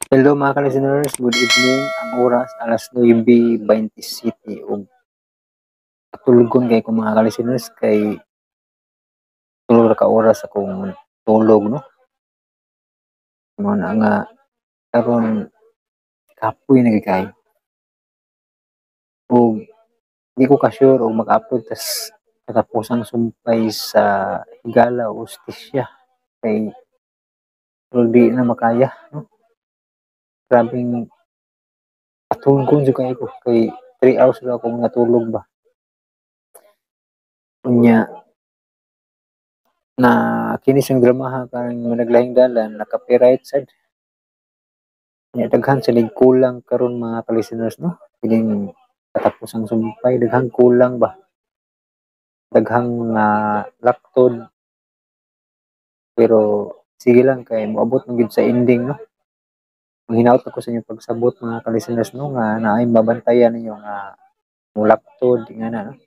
Hello mga ka-listeners, good evening. Ang oras alas 9:27 ug katulgon kay ko mga ka-listeners kay tulo ra ka oras akong tulog no. Mo na nga karon kapoy na gid kayo. Ug di ko ka sure og mag-upload tas katapusang sumpay sa higala o hustisya kay pero di na makaya no. Grabeng katulgon jud kayo ko kay 3 hours ra akong natulog ba. Unya na kini siyang dramaha kang naglaing dalan naka-copyright sad. Nya daghan sila kulang karon mga ka-listeners no. Kining katapusang sumpay daghang kulang ba. Daghang laktod pero sige lang kay moabot man gyud sa ending no. Manghinaot ako sa inyong pagsabot mga ka-listeners no nga naay mabantayan ninyo nga mulaktod nga na no.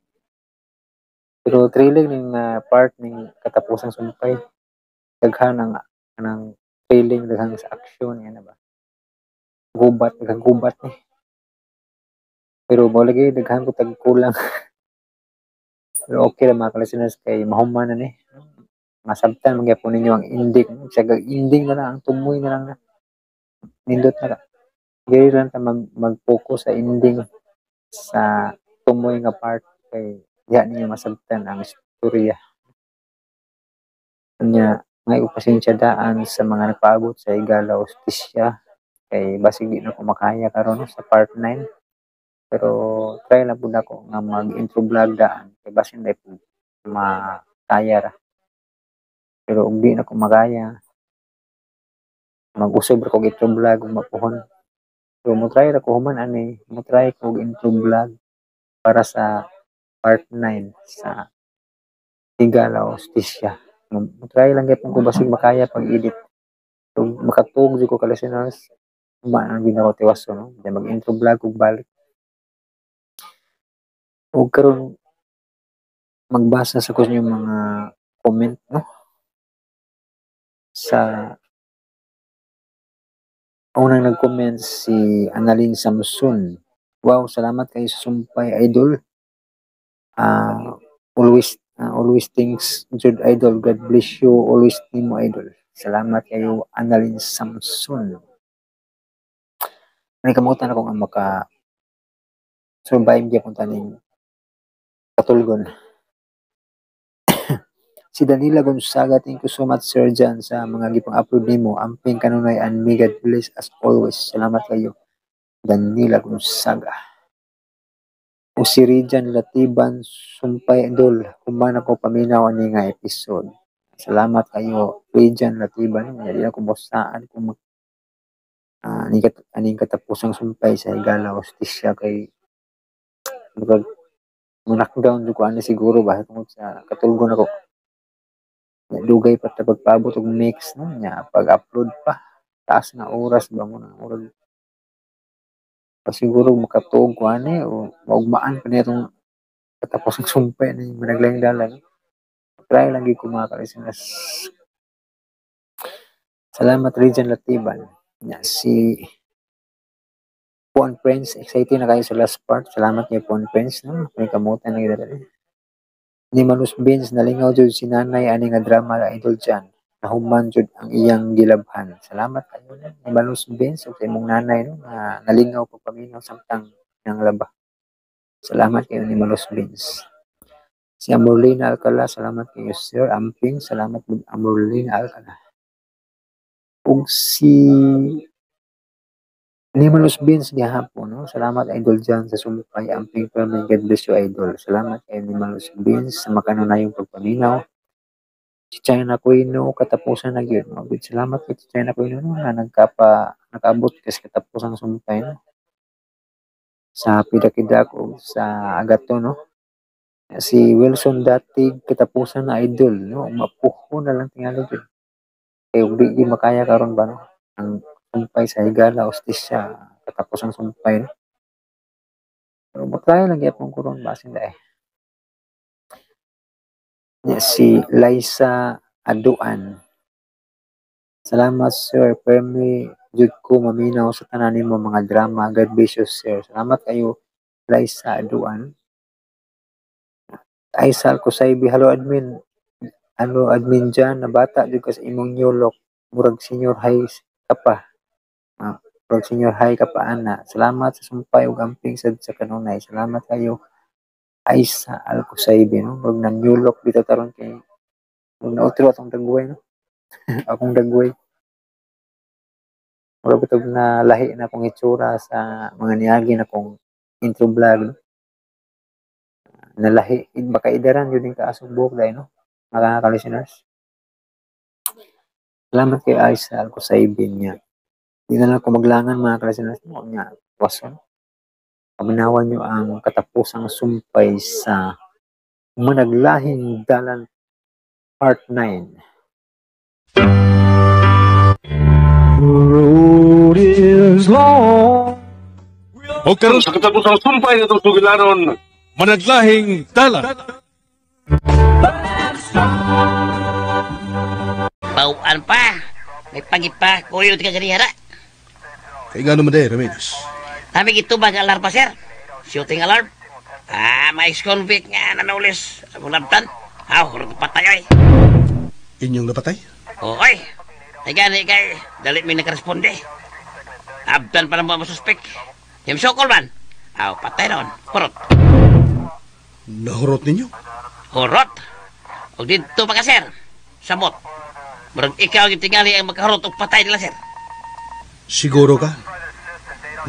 Pero thrilling ning part ning katapusang sumpay. Daghan ang kanang thrilling daghang sa action nga na ba. Gubat daghang gubat ni. Pero mao lagi daghan ko tag kulang. Pero okay ra mga ka-listeners kay mahuman na ni. Masabtan man gyapon ninyo ang ending. Siya ending na lang ang tumoy na lang na. Nindot na lang. Dili lang ta mag-focus sa ending sa tumoy nga part kay diha ninyo masabtan ang istorya. Kanya may pasensya daan sa mga nagpaabot sa higala o hustisya kay basig di na ko makaya karon sa part 9. Pero try lang pud ako nga mag-intro vlog daan kay basin dai pud makaya ra. Pero ug di na ko makaya, mag-usab ra kog intro vlog ug mapuhon. So mo-try ra ko human ani, mo-try kog intro vlog para sa part 9 sa higala o hustisya. Mo-try lang gyapon ko basig makaya pag-edit. So makatuog jud ko ka-listeners, huma na gyud ako tiwaso no. Then mag-intro vlog ug balik. Ug karon magbasa sa ko inyong mga comment no sa unang nag-comment si Annalyn Samson. Wow, salamat kayo sa sumpay idol. Always thanks jud idol. God bless you. Always nimo idol. Salamat kayo Annalyn Samson. Ani kamutan ako nga maka survive gyapon taning katulgon. Si Danila Gonzaga, thank you so much sir dyan sa mga gipang upload nimo. Amping kanunay and may God bless as always. Salamat kayo Danila Gonzaga. O si Rijan Latiban sumpay idol. Human ako paminaw ani nga episode. Salamat kayo Rijan Latiban. Hindi ako bosaan kung aning katapusang sumpay sa higala hostisya kay knockdown ko ani siguro ba tungod sa katulgon ako. Dugay pa ta pagpaabot og next no nya pag-upload pa. Taas na oras ba mo na oras. Pa siguro makatuog ko ani o maugmaan pa nitong katapusang sumpay ni managlayang dalan. Try lang gyud ko mga ka-listeners. Salamat Rijan Latiban. Nya si Pon Prince, excited na kayo sa last part. Salamat kay Pon Prince no. May kamutan na gid ni Manus Beans nalingaw jud si nanay ani nga drama la idol dyan. Nahuman jud ang iyang gilabhan. Salamat kayo ni Manus Beans ug sa imong nanay no nga nalingaw pag paminaw samtang nang laba. Salamat kayo ni Manus Beans. Si Amorlina Alcala, salamat kayo sir. Amping, salamat po Amorlina Alcala. Ug si Nimalos Beans gihapon no. Salamat idol dyan sa sumpay amping permanent. God bless you idol. Salamat kay Nimalos Beans sa makanunayong pagpaminaw. Si China Aquino katapusan na gyud. Salamat kay China Aquino no, na nakaabot kasi katapusan sumpay no. Sa Pidakidak o sa Agato no. Si Wilson Datig katapusan na idol no. Mapuho na lang tingali jud. Kay ug di makaya karon ba no. Ang sumpay sa higala hostisya katapos sumpay no. Pero matry lang gyapon ko ron basin dae. Si Liza Aduan. Salamat sir, permi jud ko maminaw sa tanan nimo mga drama. God bless you, sir. Salamat kayo, Liza Aduan. Aisal ko sa ibi, hello admin. Ano admin dyan, na bata jud ka sa imong nyulok. Murag senior high ka pa. Murag senior high ka pa, ana. Salamat sa sumpay ug amping sa kanunay. Salamat kayo, Aisa Alcosaibe, no? Murag nang nyulok dito taron kay murag nautro atong dagway, no? Akong dagway. Murag bitog na lahi na akong itsura sa mga niagi na akong intro vlog, no? Nalahi, baka idaran yun yung kaasong buhok dahil, no? Mga ka-listeners. Salamat kay Aisa Alcosaibe niya. Hindi na lang ako maglangan mga ka-listeners mo niya. Wason. Paminawan nyo ang katapusang sumpay sa Managlahing Dalan Part 9. The road is long. O karon sa katapusang sumpay na itong sugilaron, Managlahing Dalan. Bauan pa. May pagipa. Kuyo ti kaganihara. Kaya nga naman dahil, Ramirez. Kami gitubag alarm pa, sir. Shooting alarm. May ex-convict nga nanaulis. Ang labtan. Hurot patay ay. Inyong napatay? Oy. Ay gani kay dalit may nakaresponde. Abdan pa ng mga suspek. Yung sokol man. Patay ron. Hurot. Nahurot ninyo? Hurot. O dito pa ka, sir. Samot. Murag ikaw yung tingali ang makahurot o patay nila, sir. Siguro ka?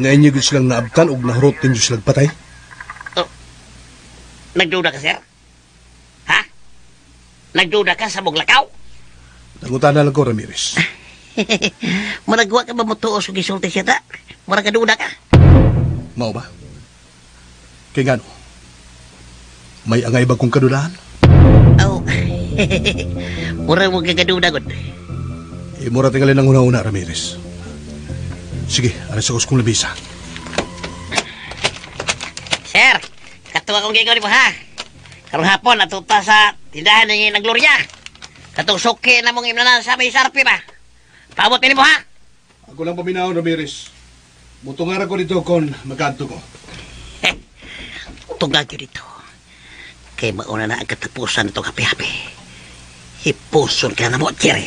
Ngayon nyo silang naabtan o nahurot ninyo silang patay? Nagduda ka, sir? Ha? Nagduda ka sa Buglakaw? Nangutan na lang ko, Ramirez. Maragwa ka ba mo tuos o gisulti siya ta? Marag kaduda ka? Mao ba? Kaya nga no? May angay ba kong kadudahan? Murag mo kagaduda, God. Mura tingalin ang una-una, Ramirez. Sige, alas ako sa kong labisa. Sir, katuwa kong gigawin mo, ha? Karong hapon, natuta sa tindahan ng Gloria. Katong suki na mong imnanan sa may sarpi ba? Paabot mo, ha? Ako lang paminahon, Ramirez. Mutungar ako dito kung magkanto ko. Tungag yun dito. Kaya mauna na ang katapusan itong hapi-hapi. Hipuson ka na mo, Jerry.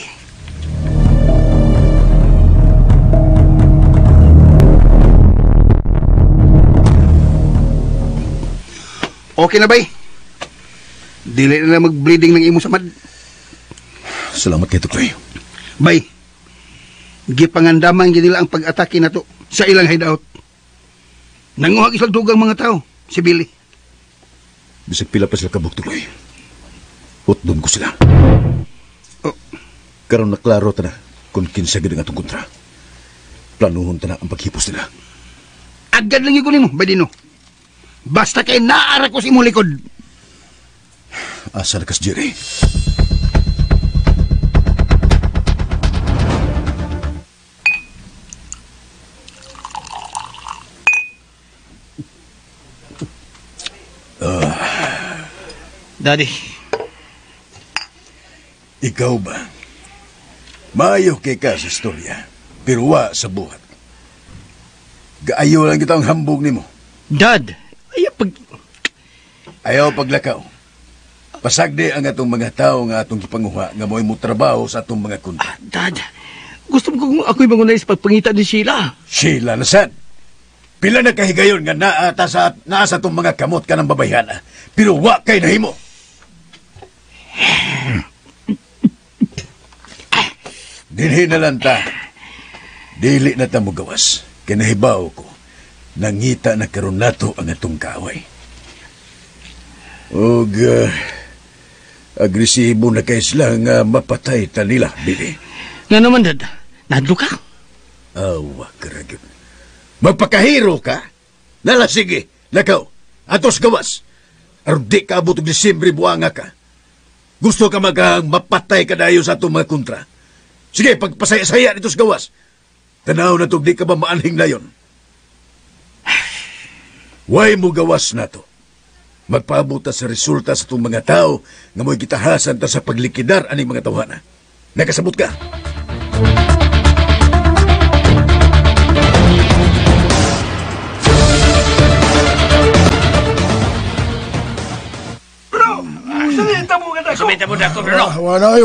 Okay na, bay? Dili na mag-bleeding ng imo sa mad. Salamat kay Tukloy. Bay, gipangandaman gid nila ang pag-atake na to sa ilang hideout. Nanguhag isang dugang mga tao, si Billy. Bisag pila pa sila kabuk, Tukloy. Utdom ko sila. Oh. Karon naklaro ta na kung kinsa gid ang atong kontra. Planuhon ta na ang paghipos nila. Agad lang yung kunin mo, Badino. Basta kay naara ko si imong likod. Asa na kas, Jerry? Daddy. Ikaw ba? Maayo kay ka sa istorya, pero wa sa buhat. Gaayo lang kita ang hambog nimo. Dad, Ayaw paglakaw. Pasagdi ang atong mga tao nga atong gipanguha nga mo'y mo trabaho sa atong mga kontra. Dad, gusto mo kung ako'y mangunay sa pagpangita ni Sheila. Sheila na sad. Pila na kahigayon nga naa sa atong mga kamot ka ng babayhana, pero wa kay nahimo. Dinhi na lang ta. Dili na ta mo gawas. Kinahibaw ko. Nangita na karon nato ang atong kaaway. Og agresibo na kay sila nga mapatay ta nila, Billy. Nga naman, Dad. Nadlo ka? Awa, karagyan. Magpakahiro ka? Lala, sige. Lakaw. Atos gawas. Aron di ka abot og Disyembre buanga ka. Gusto ka mapatay ka dayo sa atong mga kontra. Sige, pagpasaya-saya nito sa gawas. Tanaw na to, di ka ba maanhing layon? Way mo gawas na to. Magpaabot ta sa resulta sa itong mga tao nga mo'y gitahasan ta sa paglikidar aning mga tawhana. Nakasabot ka? Bruno.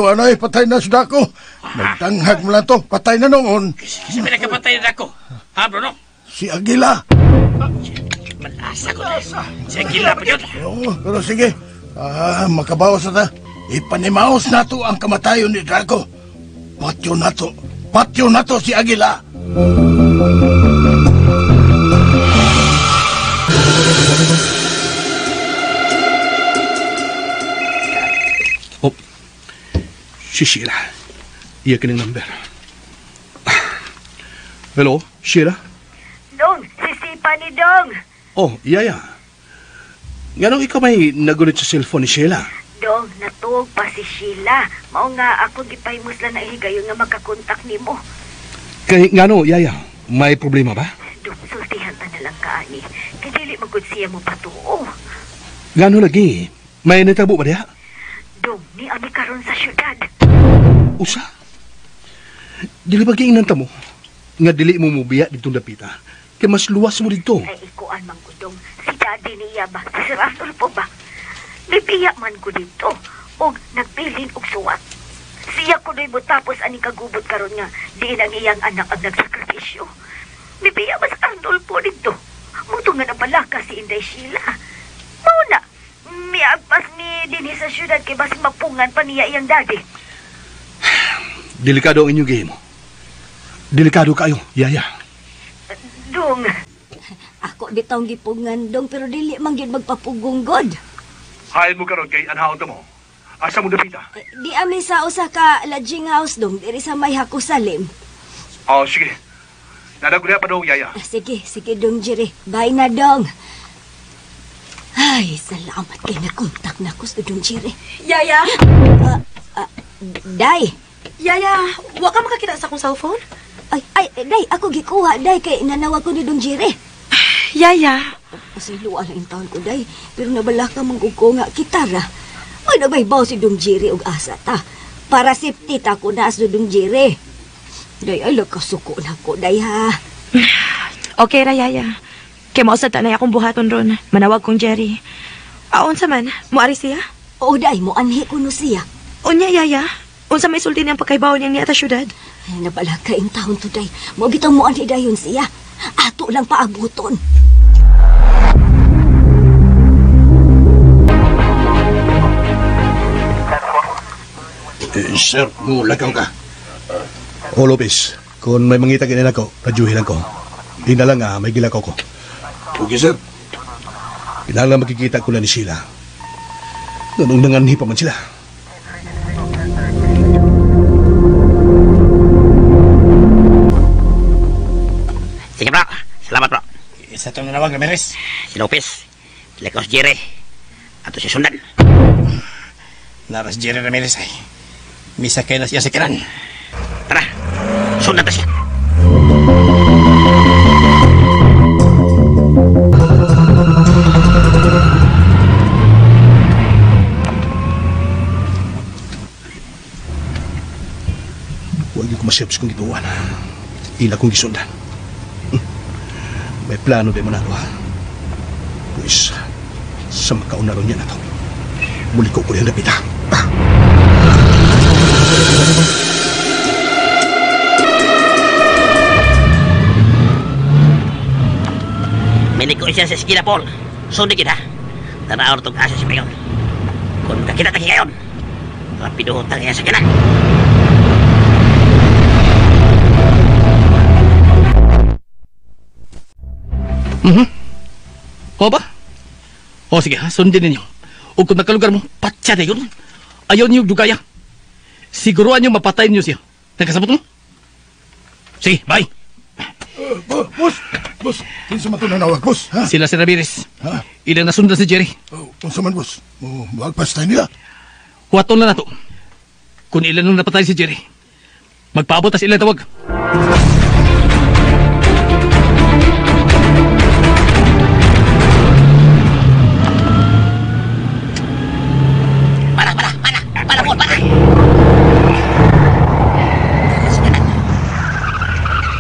Wanay, patay na sa dako. Nagtanghag mo lang to, patay na noon. Si pinagkapatay na ako. Ha, Bruno? Si Agila. Malasa ko na. Si Agila pa yun. Oo, pero sige. Makabawas na ta. Ipanimaos na to ang kamatayon ni Draco. Patyo na to si Agila. Oh, si Sheila. Iya ka ng number. Hello, Sheila? Dong, sisipa ni Dong. Oh, iya. Ganong ikaw may nagulit sa cellphone ni Sheila? Dong, natuog pa si Sheila. Mao nga ako gipahimos lang na higayon nga magkakontak nimo. Kay ngano, Yaya, may problema ba? Dong, sultihan ta na lang kaani. Kay dili magud siya mo patuo. Ngano lagi? May natabo ba diha? Dong, ni ami karon sa syudad. Usa? Dili ba giingnan ta mo? Nga dili mo mubiya dito dapita. Kay mas luwas mo dito. Ay ikuan man ko Dong. Si daddy niya ba? Si Sir Arnulfo ba? Lipiya man ko dito. Og nagpilin og suwat. Siya ko do'y tapos ani kagubot karon nga di lang iyang anak ang nagsakripisyo. Lipiya ba sa Arnulfo dito? Muto nga nabalaka si Inday Sheila. Mauna, miagpas ni dinhi sa syudad kay basi mapungan pa niya iyang daddy. Delikado ang inyong game. Delikado kayo, Yaya. Dong, Ako bitong gipungan dong pero dili man gyud magpapugong god. Hain mo karon kay anhaon mo. Asa mo dapita? Di ami sa usa ka lodging house dong diri sa may Hakusalim. Oh, sige. Nadagulya pa daw, Yaya. Sige dong Jiri. Bye na dong. Ay, salamat kay nakontak na ko sa dong Jiri. Yaya? Day. Yaya, wa ka makakita sa akong cellphone? Ay, day, ako gikuha, day, kay nanawag ko ni dong Jiri. Yaya? Pasiluan na yung taon ko, day. Pero nabala ka manggugo nga kitara. Ay, nagbaybaw si dong Jiri og asa ta. Para safety ta ko na sa dong Jiri. Day, ay, lagkasuko na ko, day, ha. Okay ra, Yaya. Kaya mausad tanay akong buhaton ron. Manawag kong Jerry. Aon sa man, muari siya? Oo, day, mo anhi ko no siya. Unya, Yaya. Unsa may sulti niyang pagkaibaw niyang niya ta syudad? Ay, nabala ka yung taon to, day. Mo bitang mo anhi dayon siya. Ato lang paabuton. Sir, mulagaw ka. O, Lopez, kung may mangita ginin ako, radyuhin lang ko. Di na lang may gilakaw ko. Okay, sir. Kinahanglan makikita ko na ni Sheila. Ganun nanganhi pa man sila. Sige, bro. Salamat, bro. Isa itong nanawag, Ramirez. Si Lopez. Sila si Jerry. Ato si Sundan. Naras Jerry Ramirez ay. Misa kayo na siya sa kiran. Tara. Sundan na siya. Huwag niyo kumasyabs kong gituan. Ila kong gisundan. May plano din mo na, ha? Pues, sa makaunaro niya na to. Muli ko rin napita. Minik ko siya sa skila, Paul. Sundi kita. Tanaw na itong asa si Mayon. Kung kakita taki ngayon, rapido hutang niya sa kinan. O ba? O sige, sundin ninyo. O kung nakalugar mo, patsa na yun. Ayaw niyo dugaya. Siguruan niyo mapatayin niyo siya. Nagkasabot mo? Sige, bye. Boss, kinsa man ito nanawag, boss, ha? Sila si Ramirez. Ha? Ilang nasundan si Jerry. Kung sa man, boss, magpas tayo nila. Huwaton na to. Kung ilan nung napatay si Jerry, magpaabot na sila tawag. Para, Paul, para.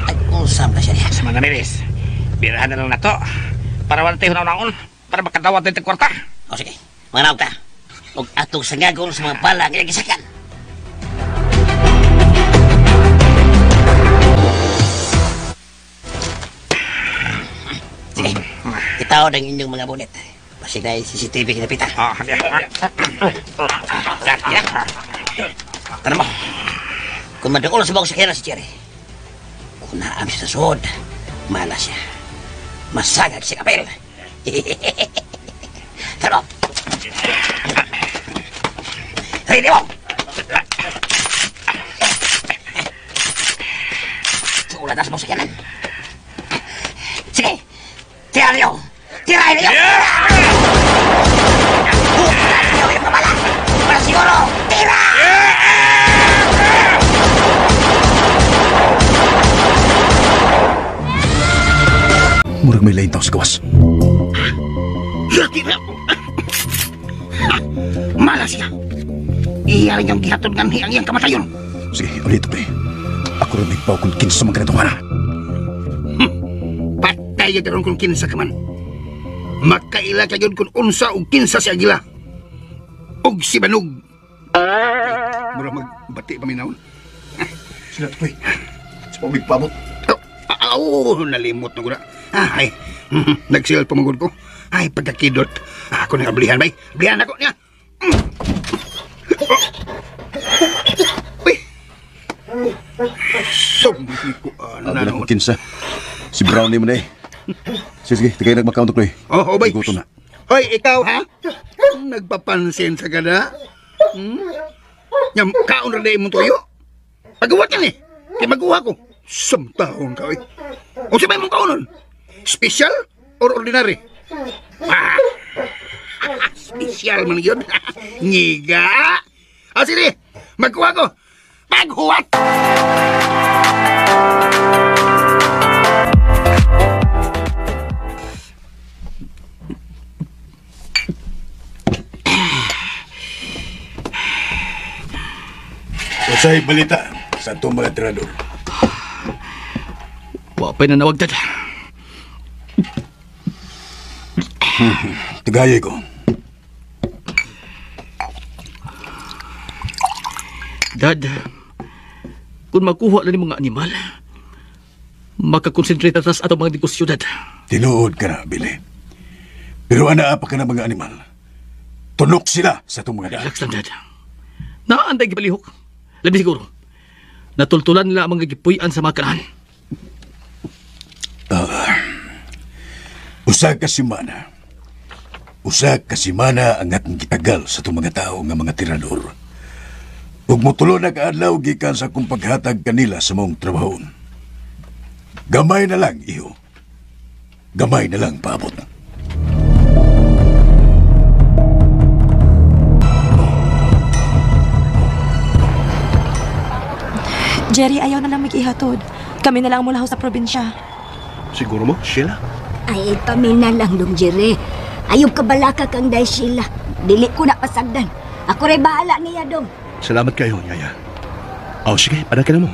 Ay, usap na siya niya. Sa mga Ramirez, birahan na lang na to. Para wala tayo naon para makadawat din kwarta. O sige, manganawag ta. o atong sangagol sa mga bala nga gisakan. Sige, itaw ng inyong mga bonnet. Basig na yung CCTV kinapita. Tanong mo, kung maduol sa bawang sakyanan si Jerry, kung naam siya sa suod, malas siya. Masagag si kapel. Tanong. Ready mo! Ulat na sa bawang sakyanan. Sige! Tira niyo! Tirahin niyo! Bukan niyo yung kabala! Para siguro! Tira! Murag may lain tao sa gawas. Tira! Malas siya. Iyarin niyang gihatod ng hiyang iyang kamatayon. Sige, ulit pre. Ako rin nagpaw kung kinsa man ganito hara. Patay ya karon kung kinsa ka man. Makaila ka yun kung unsa o kinsa si Agila. Og si Banog. Mura magbati paminawon. Sila pre. Sa pamig pabot. Nalimot na ko na. Ay, nagsil pamagod ko. Ay, pagkakidot. Ako na ablihan, bay. Ablihan ako niya. Uy. Sumbi ko, Abi na kung kinsa. Si Brownie mo na eh. Sige, tagay nagmakauntok ko eh. Oh, bay. Gutom na. Hoy, ikaw, ha? Nagpapansin sa gana? Kaon na mo toyo? Pagawa yan eh. Kaya magawa ko. Samtahon ka, eh. O sabay mong kaunon? Special or ordinary? Special man yun. Ngiga. O sige, magkuha ko. Paghuwat! Usay balita sa itong mga tirador. Wapay na nawag, Dad. Tigayay ko. Dad, kung makuha lang yung mga animal, makakonsentrate na sa atong mga negosyo, Dad. Tinuod ka na, Billy. Pero ana pa ka na mga animal. Tunok sila sa itong mga daan. Relax lang, Dad. Naanday gipalihok. Labi siguro. Natultulan nila ang mga gipuyan sa mga kanahan. Usa ka simana. Usa ka simana ang atong gitagal sa itong mga tao nga mga tirador. Ug motulo na kaadlaw gikan sa akong paghatag kanila sa mong trabahon. Gamay na lang, iho. Gamay na lang, paabot. Jerry, ayaw na lang mag-ihatod. Kami na lang mula sa probinsya. Siguro mo, Sheila? Ay, kami na lang, Dong Jerry. Ayaw kabalaka kang day Sheila. Dili ko na pasagdan. Ako rin bahala niya, Dong. Salamat kayo, Yaya. O, sige, padaka na mo.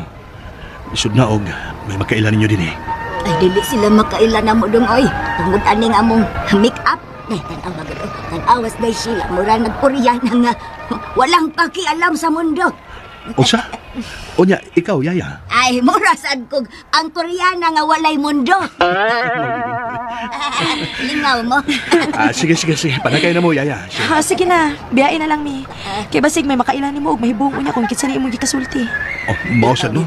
Isod na, og may makailan ninyo din eh. Ay, dili sila makaila na mo, Dong, oy. Tungod aning among make-up. Ay, tanaw magod. Tanawas day Sheila. Mura nagpuriyan na nga. Walang pakialam sa mundo. Unsa? O niya, ikaw, Yaya. Ay, mura sad kog ang Koreana nga walay mundo. Lingaw mo. Sige. Padakay na mo, Yaya. Sige na, biyain na lang mi. Kay basig may makailan mo og mahibong unya kung kitsa ni imong gikasulti. Oh, mausad no?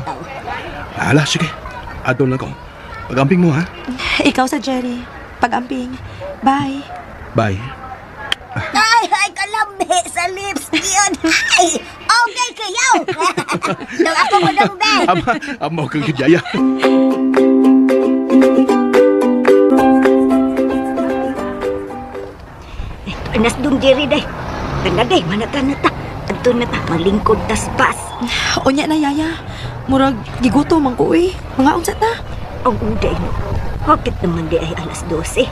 Ala, sige. Adon lang ko. Pag-amping mo, ha? Ikaw sa Jerry. Pag-amping. Bye. Bye. Ay, kalambi sa lips. Yun. Ay, okay kayo. Nung ako mo dong, be. Amaw kang Yaya. Anas dong, Jerry, day. Tanda, day. Manatan na ta. Adto na ta. Malingkod tas pas. Unya na, Yaya. Murag giguto man ko, eh. Mga unsa ta? Ang uday mo. Bakit naman di ay alas 12?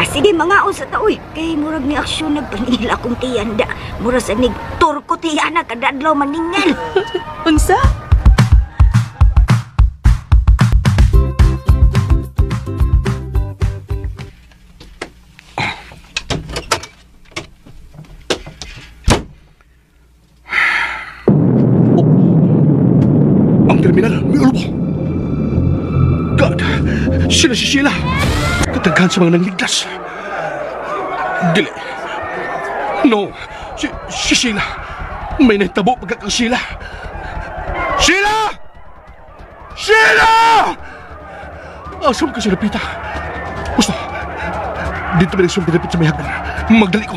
Sige, mga unsa ta, uy. Kay murag ni aksyon nagpanila akong tiyanda. Murag sa nig turko tiyana kadadlaw maningan. Unsa? God, sila si Sheila. Kataghan sa mga nangligtas. Dili. No, si Sheila. May nagtabo pagkakang Sheila. Sheila! Sheila! Asam ka si Rapita. Gusto, dito ba nagsumpit sa may hagdan? Magdali ko.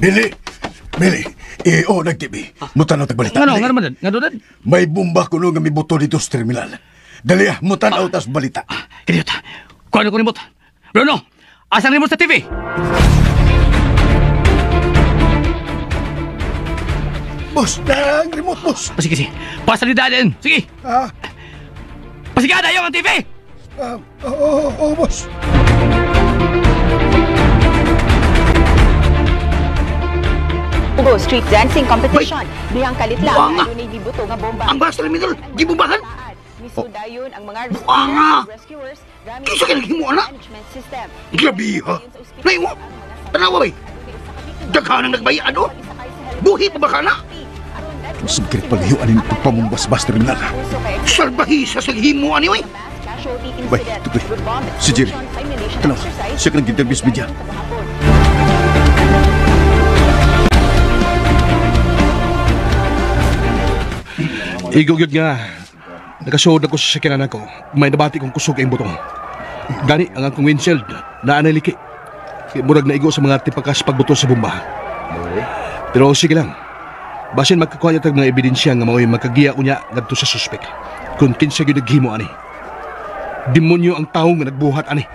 Bili! Nag-TV. Mutanaw tagbalita. Nga naman, nga doon. May bomba kuno nga may buto dito sa terminal. Dali mutanaw tas balita. Kaniyot, kung ano ko nimot? Bruno, asang nimot sa TV? Boss, remote boss. Sige. Pasalida din. Sige. Pasigada yung ang TV. Oo, boss. Ugo street dancing competition. Dihang kalit lang ang dunay gibuto nga bomba. Ang bus terminal, gibombahan. Misudayon ang mga rescuers. Kisa ka naghimo na? Grabe ha. Nay mo, tanawa ba? Daghan ang nagbaya ano? Buhi pa ba ka na? Singkrit pagayuan yung pagpamumbas bus terminal. Salbahisa sa himo ani oy. Bay, tutoy. Si Jerry. Tanaw, siya ka nag-interview sa media. Igugod nga. Nakasood ako sa sakyanan ko. May nabati kong kusog ang butong. Gani ang akong windshield na analiki. Murag na igo sa mga tipakas pagbuto sa bomba. Pero sige lang. Basin magkakuha niya tag mga ebidensya nga mao'y magkagiya unya ngadto sa suspek. Kung kinsa gyud naghimo ani. Demonyo ang tao nga nagbuhat ani.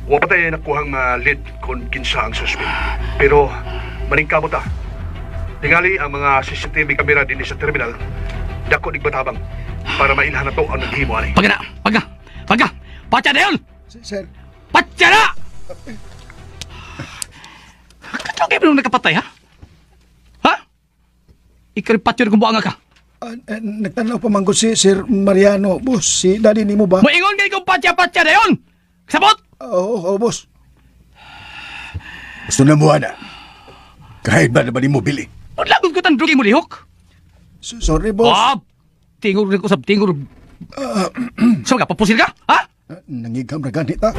Wa pa tayo nakuhang lead kung kinsa ang suspek. Pero maningkamot ta. Tingali ang mga CCTV camera din sa terminal. Dako nigbatabang para mailhan na to ang naghimo ani. Pagka! Patya na yun! Sir. Patya na! Katong kayo nung nakapatay, ha? Ha? Ikaripatyo na kumbuanga ka. Nagtanaw pa man ko si Sir Mariano, boss. Si daddy ni mo ba? Maingon kayo kung patya-patya na yun! Sabot! Oo, boss. Gusto na mo, ana. Kahit ba na ba ni mo bili? Lagot ko tandrugi mo lihok. Sorry, boss. Tingor rin ko sa tingor. Saan ka? Papusil ka? Ha? Nangigam na ganit, ha?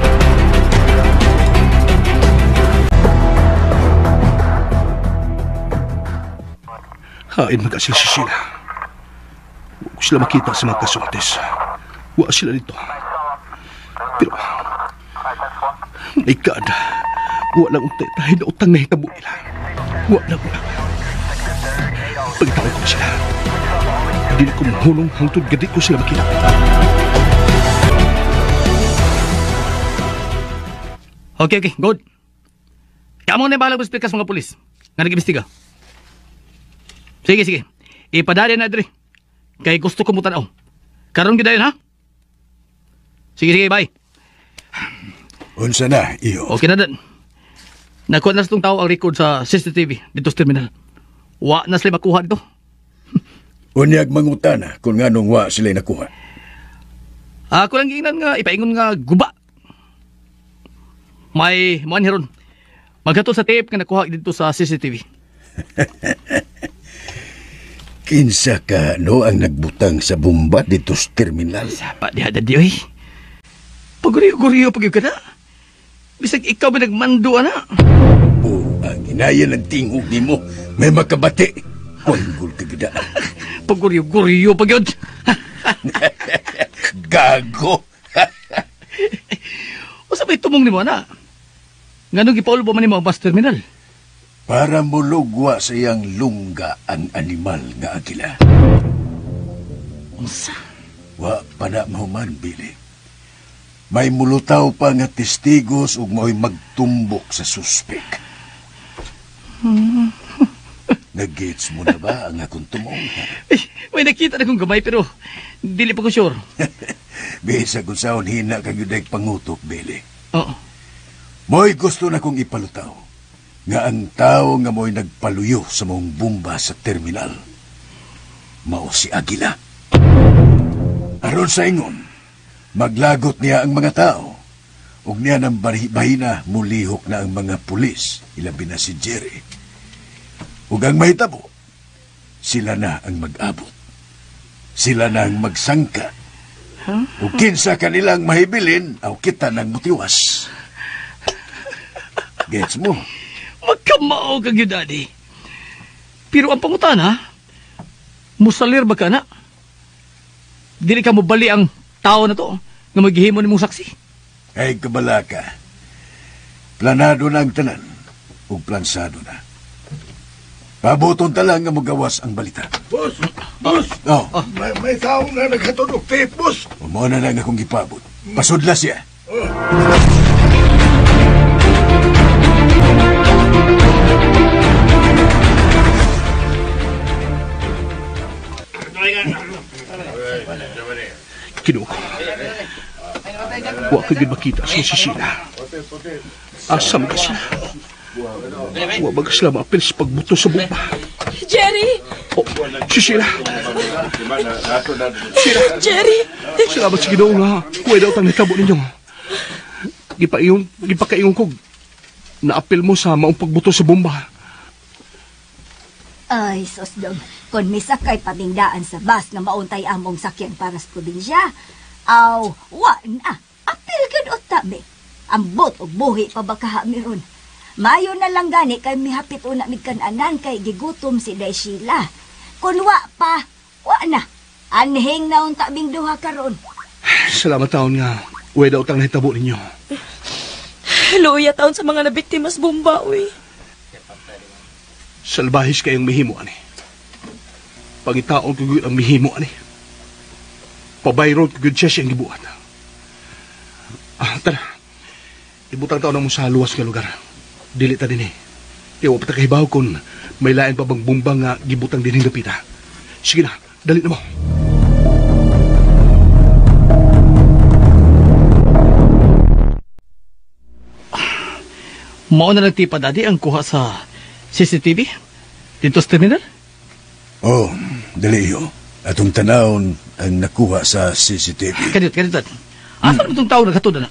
Hain mag-asil si Sheila. Huwag ko sila makita sa mga kasultes. Huwag sila dito. Pero, my God, huwag lang untay tayo na utang na hitabo nila. Huwag lang. Pagtawag ko sila. Hindi ko mahulong hangtod gadi ko sila makita. Okay, good. Kaya mo na yung bahala mo sa mga polis. Nga nag-imbestiga. Sige. Ipadali na, Adri. Kaya gusto ko mo tanaw. Karoon ka dayon, ha? Sige, bye. Unsa na, iyo? Okay na dan. Nakuha na sa itong tao ang record sa CCTV dito sa terminal. Wa na sila makuha dito. Unyag mangutana kung nga nung wa sila nakuha. Ako lang giingnan nga, ipaingon nga guba. May hiron. Maghatol sa tape nga nakuha dito sa CCTV. Kinsa ka no ang nagbutang sa bomba dito sa terminal? Sapa di hada di oy. Paguriyo-guriyo pag ka na. Bisag ikaw ba nagmando ana? Ang inaya ng tingog ni mo, may makabati. Panggol ka gida. Paguriyo-guriyo pag yun. Gago. O sabay tumong ni mo ana? Nganong gipaul pa man ni mo ang bus terminal? Para mulugwa sa iyang lungga ang animal nga agila. Unsa? Wa pa na mahuman, Billy. May mulutaw pa nga testigos ug mao'y magtumbok sa suspek. Nag-gets mo na ba ang akong tumong? May nakita na kong gamay pero dili pa ko sure. Bisa kung saan hina kang yuday pangutok, Billy. Oo. Mo'y gusto na kong ipalutaw nga ang tao nga mo'y nagpaluyo sa mong bomba sa terminal. Mao si Agila. Aron sa ingon, maglagot niya ang mga tao ug niya ng bahina mulihok na ang mga pulis, ilabi na si Jerry. Ug ang mahitabo, sila na ang mag-abot. Sila na ang magsangka. Ug kinsa kanilang mahibilin, aw kita nang mutiwas. Gets mo? Magkamao kag yun, Daddy. Pero ang pangutana, musalir ba ka na? Dili ka mo bali ang tao na to nga maghihimo ni mong saksi? Ay, kabala ka. Planado na ang tanan, ug plansado na. Pabuton talang nga magawas ang balita. Boss! Boss! Oh. May tao na naghatod og tape, boss! Umo na lang akong gipabot. Pasudla siya. Kinuha ko. Wa ko gid makita si Sheila. Asam ka siya. Wa ba sila maapil sa pagbuto sa bomba? Jerry! Oh, si Sheila. Jerry! Salamat sa Ginoo nga. Kuway daw tang nakabo ninyo. Gipakaingon ko. Naapil mo sa maong pagbuto sa bomba. Ay, sosdom. Kung misakay patingdaan sa bus nga mauntay among sakyan para sa probinsya, aw, wa na. Apil gud o tabi. Ambot o buhi pa ba kahami ron. Mayo na lang gani kay mihapit una migkananan kay gigutom si Day Sheila. Kung wa pa, wa na. Anhing na unta bing duha karon. Salamat taon nga. Uwe daw tang nahitabo ninyo. Luya taon sa mga nabiktimas bomba, uy. Salbahis kayong mihimo, ani. Pangitaon ko ang mihimo, ani. Pabayron ko siya siyang gibuhat. Tara. Ibutang taon mo sa luwas nga lugar. Dili ta din eh. Iwa pa ta kahibaw kung may lain pa bang bumbang nga gibutang din hingapita. Sige na, dali na mo. Mao na nagtipa, Daddy, ang kuha sa CCTV dito sa terminal? Oh, dali yo. Atong tanawon ang nakuha sa CCTV. Kanit. Asa mo itong tao naghatod na?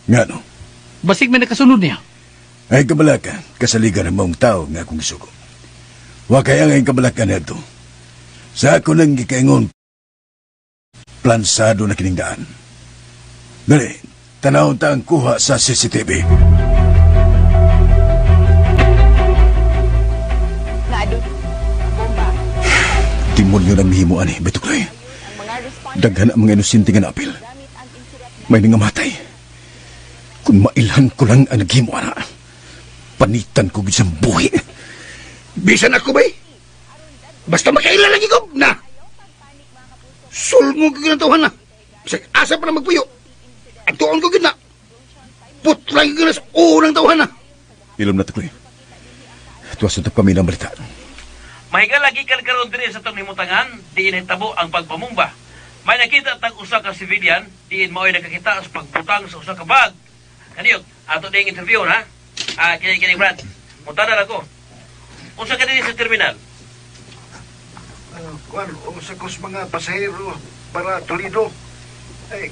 Nga no? Basig may nakasunod niya. Ay kabalaka, kasaligan ng maong tao nga akong isugo. Wa kaya nga yung kabalaka na ito. Sa ako nang gikaingon, plansado na kiningdaan. Dali, tanawon ta ang kuha sa CCTV. Demonyo ng mihimuan eh, Betukloy. Daghan ang mga inusinti nga naapil. May nangamatay. Kung mailhan ko lang ang naghimuan na, panitan ko gisang buhi. Bisan ako ba? Basta makailan lagi ko na. Sulmo ko ginatawahan na. Asa pa na magpuyo. At tuon ko gina. Putlagi ko na sa unang tawahan na. Ilom na Tukloy. Tuwas utap kami ng balita. Mahiga lagi ka karon diri sa tong himutangan, diin hitabo ang pagpamumba. May nakita tag usa ka civilian, diin mao'y nakakita sa pagbutang sa usa ka bag. Kaniyot, ato ding interview na. Kini Brad. Mutada na ko. Unsa ka diri sa terminal? Usa ko sa mga pasahero para Toledo.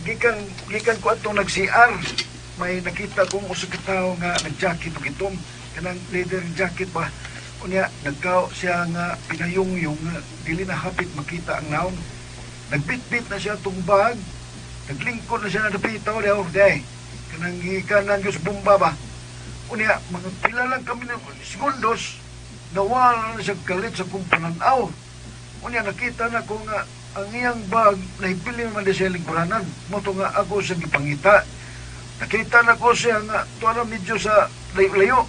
Gikan ko atong nag-CR. May nakita kong usa ka tawo nga nag-jacket og itom. Kanang leather jacket ba? Unya, nagkao siya nga pinayong-yung nga dili na hapit makita ang naon. Nagbit-bit na siya itong bag. Naglingkod na siya na napitaw liyaw. Day, kanang hikanan yung bomba ba? Unya, mga pila lang kami ng segundos, nawala na siya galit sa kong pananaw. Unya, nakita na ko nga ang iyang bag na ipili naman na siya lingkuranan. Moto nga ako sa gipangita. Nakita na ko siya nga tuwa na medyo sa layo.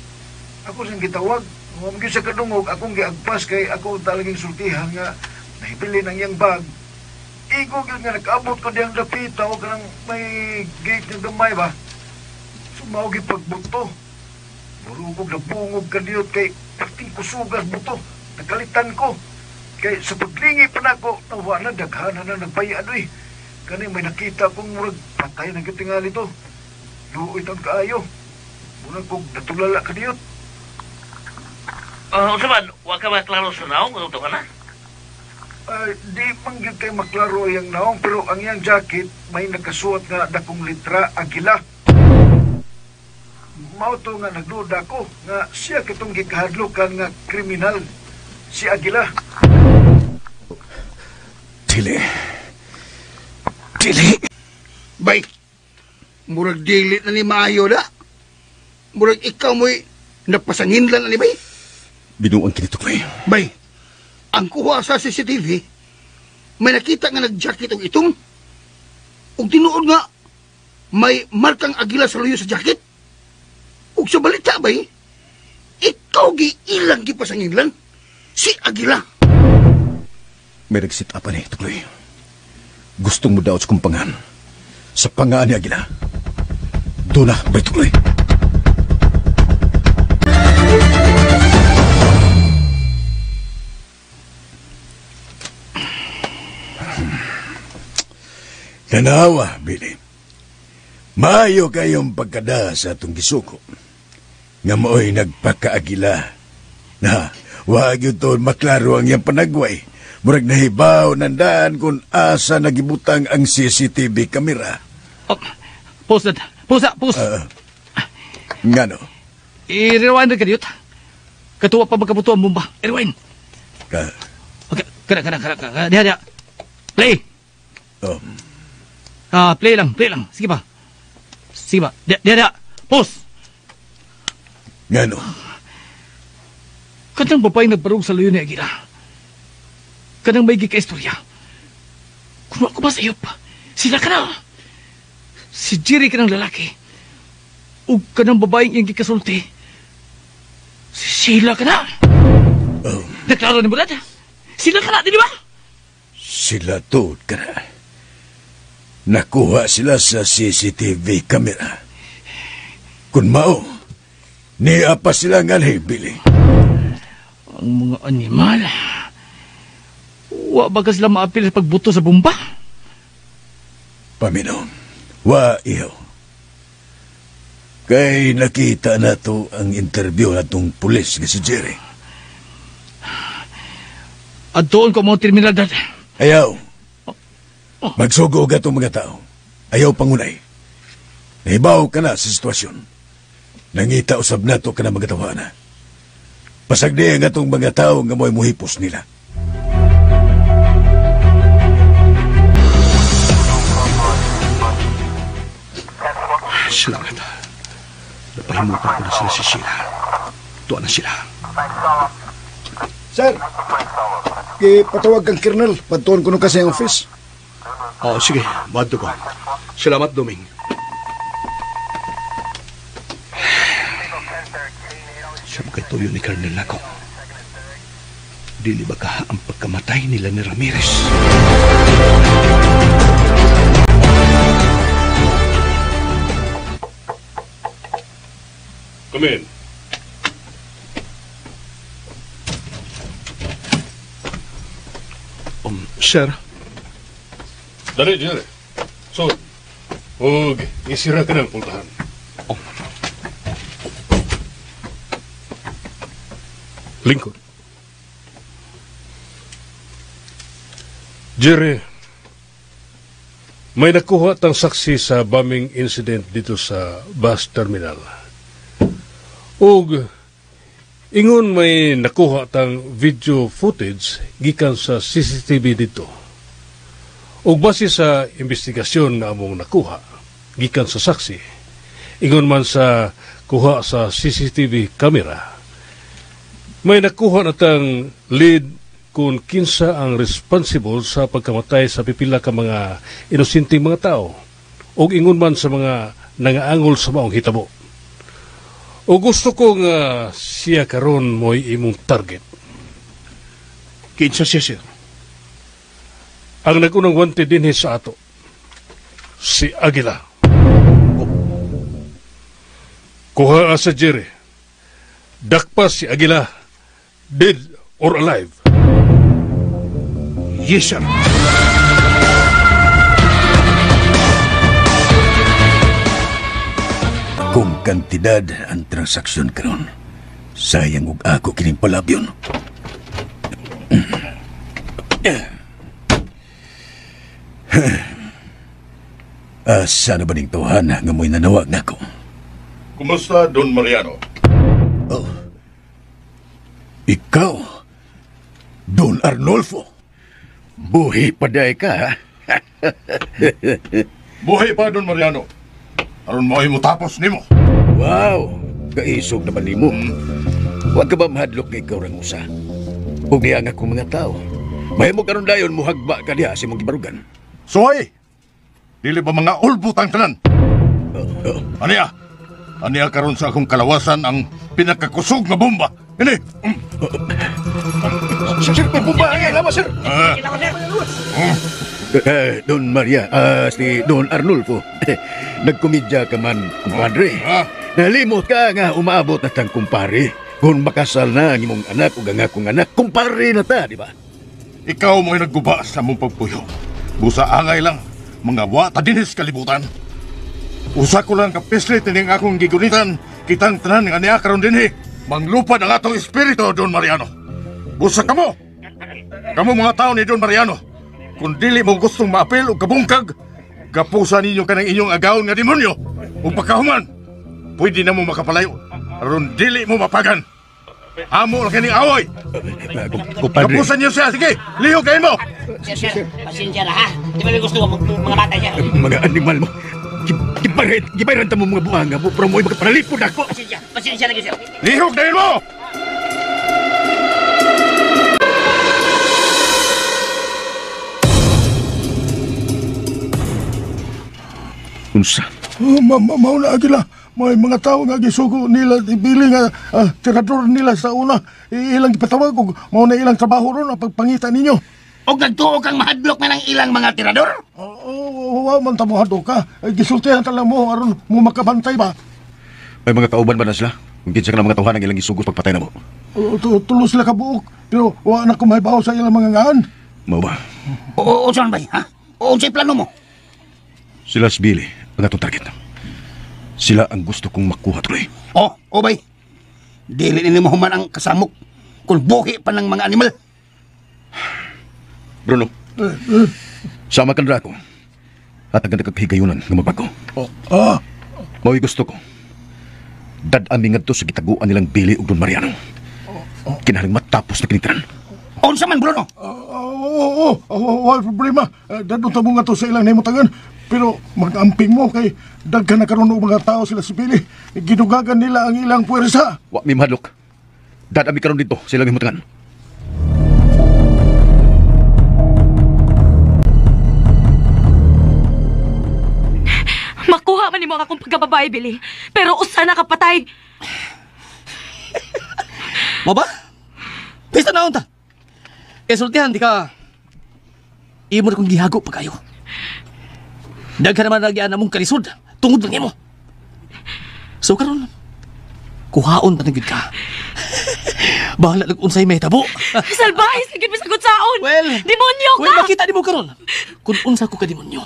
Ako siyang gitawag. Mamagin sa kadungog, akong giagpas kay ako talagang sultihan nga nahipili ng iyang bag. Iko nga nakaabot ko diyang dapita o kanang may gate ng gamay ba? Sumaw gipagbuto. Burugog na bungog kaniyot kay pating kusugas buto. Nakalitan ko. Kay sa paglingi pa na ako, nawa na daghana na nagbayaan eh. Kani may nakita kong murag patay ng katingali to. Luoy tang kaayo. Muna kong natulala kaniyot. Usaman, wag ka maklaro sa naong, kung ka na? Di manggil kay maklaro yung naong, pero ang iyang jacket may nakasuot nga dakong litra Agila. mauto nga nagduda ko nga siya kitong gikahadlukan nga kriminal, si Aguila. Dili. Bay, murag dilit na ni maayo da. Murag ikaw mo'y napasanginlan na ni Bay. Binuang kinito ko Bay, ang kuha sa CCTV, may nakita nga nag-jacket og itong. Ug tinuod nga, may markang Aguila sa luyo sa jacket. Ug sa balita, Bay, ikaw ilang gipasanginlan, si Aguila. May nagsit up ni Tukloy. Gustong mo daw sa kumpangan. Sa pangaan ni Aguila. Doon na, Bay Tukloy. Tanawa, Billy. Maayo kayong pagkada sa atong gisuko. Nga mo'y nagpaka-Aguila. Na, wag yun to maklaro ang iyang panagway. Murag nahibaw nandaan kung asa nagibutang ang CCTV kamera. Oh, pause. Nga no? I-rewind ka diyot. Katuwa pa magkabuto ang bomba. I-rewind. Okay, kada. Diha. Play. Play lang. Sige ba? Diha. Pause. Nga no? Kanang babae nagbarog sa luyo ni Aguila. Kanang may gika-istorya. Kung ako ba sa iyo pa, sila ka na. Si Jerry ka ng lalaki. O kanang babaeng yung gikasulti, si Sheila ka na. Naklaro ni Murad. Sila ka na, di ba? Sila to, ka na. Nakuha sila sa CCTV camera. Kung mao, niya pa sila nga Billy. Ang mga animal. Wa ba ka sila maapil sa pagbuto sa bomba? Paminaw, wa ihaw. Kay nakita na to ang interview na tong pulis nga si Jerry. At doon ko mga terminal dati. Ayaw. Magsugo ka itong mga tao. Ayaw pangunay. Nahibaw ka na sa sitwasyon. Nangita usab na to ka na mga tawana. Pasagdi nga itong mga tao nga mo'y muhipos nila. Salamat. Napahimutan ko na sila si Sheila. Tuwa na sila. Sir, patawag kang Colonel. Patuon ko nung kasi ang office. Sige. Bado ko. Salamat, Doming. Siya magkatuyo ni Colonel ako. Dili ba ka ang pagkamatay nila ni Ramirez? Come in. Sir. Dali, Jerry. So, huwag isira ka ng pultahan. Lincoln. Jerry, may nakuha tang saksi sa bombing incident dito sa bus terminal. Og ingon may nakuha tang video footage gikan sa CCTV dito. Og base sa investigasyon nga among nakuha gikan sa saksi, ingon man sa kuha sa CCTV camera, may nakuha na tang lead kung kinsa ang responsible sa pagkamatay sa pipila ka mga inosenteng mga tao og ingon man sa mga nangaangol sa maong hitabo. O gusto kong siya karon mo'y imong target. Kinsa siya, sir? Ang nagunang wanted din sa ato, si Aguila. Kuha sa Jerry. Dakpa si Aguila, dead or alive. Yes, sir. Kung kantidad ang transaksyon karon, sayang ug ako kining palabyon. Asa na ba ning tuhan nga mo'y nanawag nako? Kumusta, Don Mariano? Oh. Ikaw, Don Arnolfo. Buhi pa day ka, ha? Buhay pa, Don Mariano. Aron mo ay mutapos nimo. Wow, kaisog naman nimo. Huwag ka ba mahadlok kay ikaw rang usa? Huwag niya nga kong mga tao. May mo karon dayon muhagba ka diha sa mong gibarugan. Soy! Dili ba mga ulbutang tanan? Aniya karon sa akong kalawasan ang pinakakusog nga bomba. Ini! Sir, may bomba ang lawas, sir! Don Maria, si Don Arnulfo. Nagkomedya ka man, kumpadre. Nalimot ka nga umaabot na tang kumpare. Kung makasal na ang imong anak o ang akong anak, kumpare na ta, di ba? Ikaw mo'y nagguba sa mong pagpuyo. Busa angay lang, mga wata dinis kalibutan. Usa ko lang kapislit ng akong gigunitan, kitang tanan nga niya karon dinhi. Manglupad ang atong espiritu, Don Mariano. Busa kamo! Kamo mga tao ni Don Mariano. Kung dili mo gustong maapil o kabungkag, kapusa ninyo ka ng inyong agaon nga demonyo o pagkahuman. Pwede na mo makapalayo. Aron dili mo mapagan. Amo lang kaning away. Kapusan niyo siya. Sige, liho kayo mo. Sir, pasensya na ha. Di ba gusto mo mga bata siya? Mga animal mo. Gibayaran mo mga buhanga mo, pero mo'y magpalalipod ako. Pasensya lagi sir. Lihog dahil mo! Unsa? Mauna agila. May mga tao nga gisugo nila ibili nga tirador nila sa una. Ilang ipatawag kung mauna ilang trabaho ron ang pagpangita ninyo. O nagtuo kang mahadlok na ng ilang mga tirador? Oo, man tamuhado ka. Gisultihan ka lang mo, aron mo makabantay ba? May mga kauban ba na sila? Kung kinsa ka ng mga tawhan ang ilang isugos pagpatay na mo? Tulo sila kabuok, pero wala na kumahibaw sa ilang mga ngaan. Mao ba? O saan ba, ha? O sa'y plano mo? Sila si Billy, ang atong target. Sila ang gusto kong makuha tuloy. O bay, dili nila mo human ang kasamok kung buhi pa ng mga animal. Bruno, sama ka na ako at ang ganda kagahigayunan ng magbago. Mau'y gusto ko. Dadami nga to sa gitaguan nilang Billy ug Don Mariano. Kinahalang matapos na kinitiran. Unsa man, Bruno? Wala problema. Dadon tamo nga to sa ilang nahimutangan. Pero mag-amping mo kay daghan na karon og mga tao sila si Billy. Gidugagan nila ang ilang puwersa. Wa mi mahadlok. Dadami karon dito sa ilang nahimutangan. Makuha man ni mo akong pagkababae, Billy. Pero usa na kapatay. Mo ba? Pista na unta. Sultihan, di ka... Imo na kong gihago pa kayo. Daghan naman nagyan na mong kalisod. Tungod lang mo. So karon, kuhaon pa nagid ka. Bahala nag-unsay may tabo. Salbahe, sige masagot saon. Well, demonyo ka! Well, makita di mo karon. Kung unsa ko ka demonyo.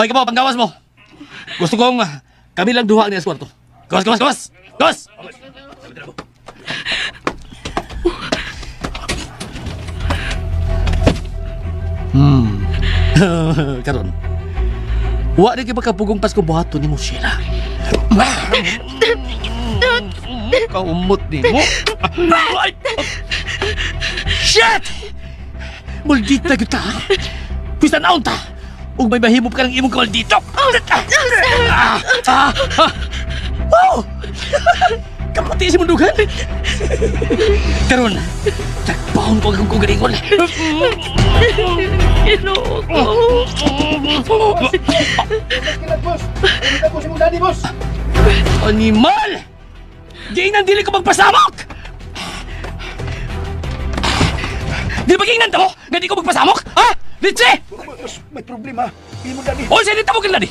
Hoy, kapaw, panggawas mo. Gusto kong kami lang duha ang niyas kwarto. Gawas, gawas, gawas! Gawas! Karon. Wa di ka pugong Pasko buhaton ni mo Sheila. Kaumot ni mo. Shit! Maldita kita. Pista naon ta. Ug may mahimop ka ng imong kawaldito. Wow! Kapati si mundugan. Karon, takpahon ko ang kugalingon. Ginoo ko. Animal! Di nang dili ko magpasamok! Di ba gingnan to? Nga di ko magpasamok? Ha? Litsi! May problema. Hindi mo dali. Unsa ni tabo kang dadi?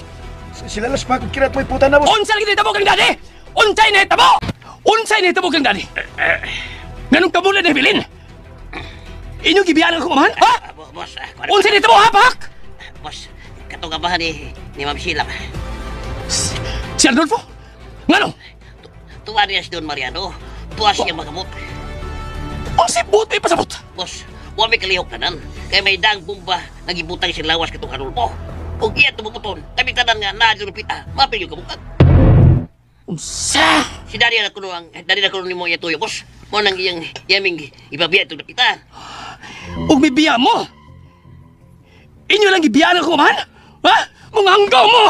Sila las pagod kirat may puta na mo. Unsa ni tabo kang dadi? Unsay ni tabo? Unsay ni tabo kang dadi? Nganong kamulan ni Bilin? Inyong gibiyanan ko mamahan? Ha? Boss, Unsay ni tabo hapak? Boss, katong abahan ni Ma'am Sheila. Si Arnulfo? Ngano? Tuwa niya si Don Mariano. Tuwa siya magamot. Ang sibot may pasabot. Boss, huwag may kalihok tanan. Kaya may daang bomba nagibutang si lawas katong Arnulfo. O iya tumuputon, tapi tanan nga na lupita, mapil yung kabukag. Unsa? Si dari na kuno ni mo iya tuyo, boss. Mo nang iyang yaming ipabiya itong lapitan. Ug bibiya mo? Inyo lang gibiyanan ko man? Ha? Mga hanggaw mo!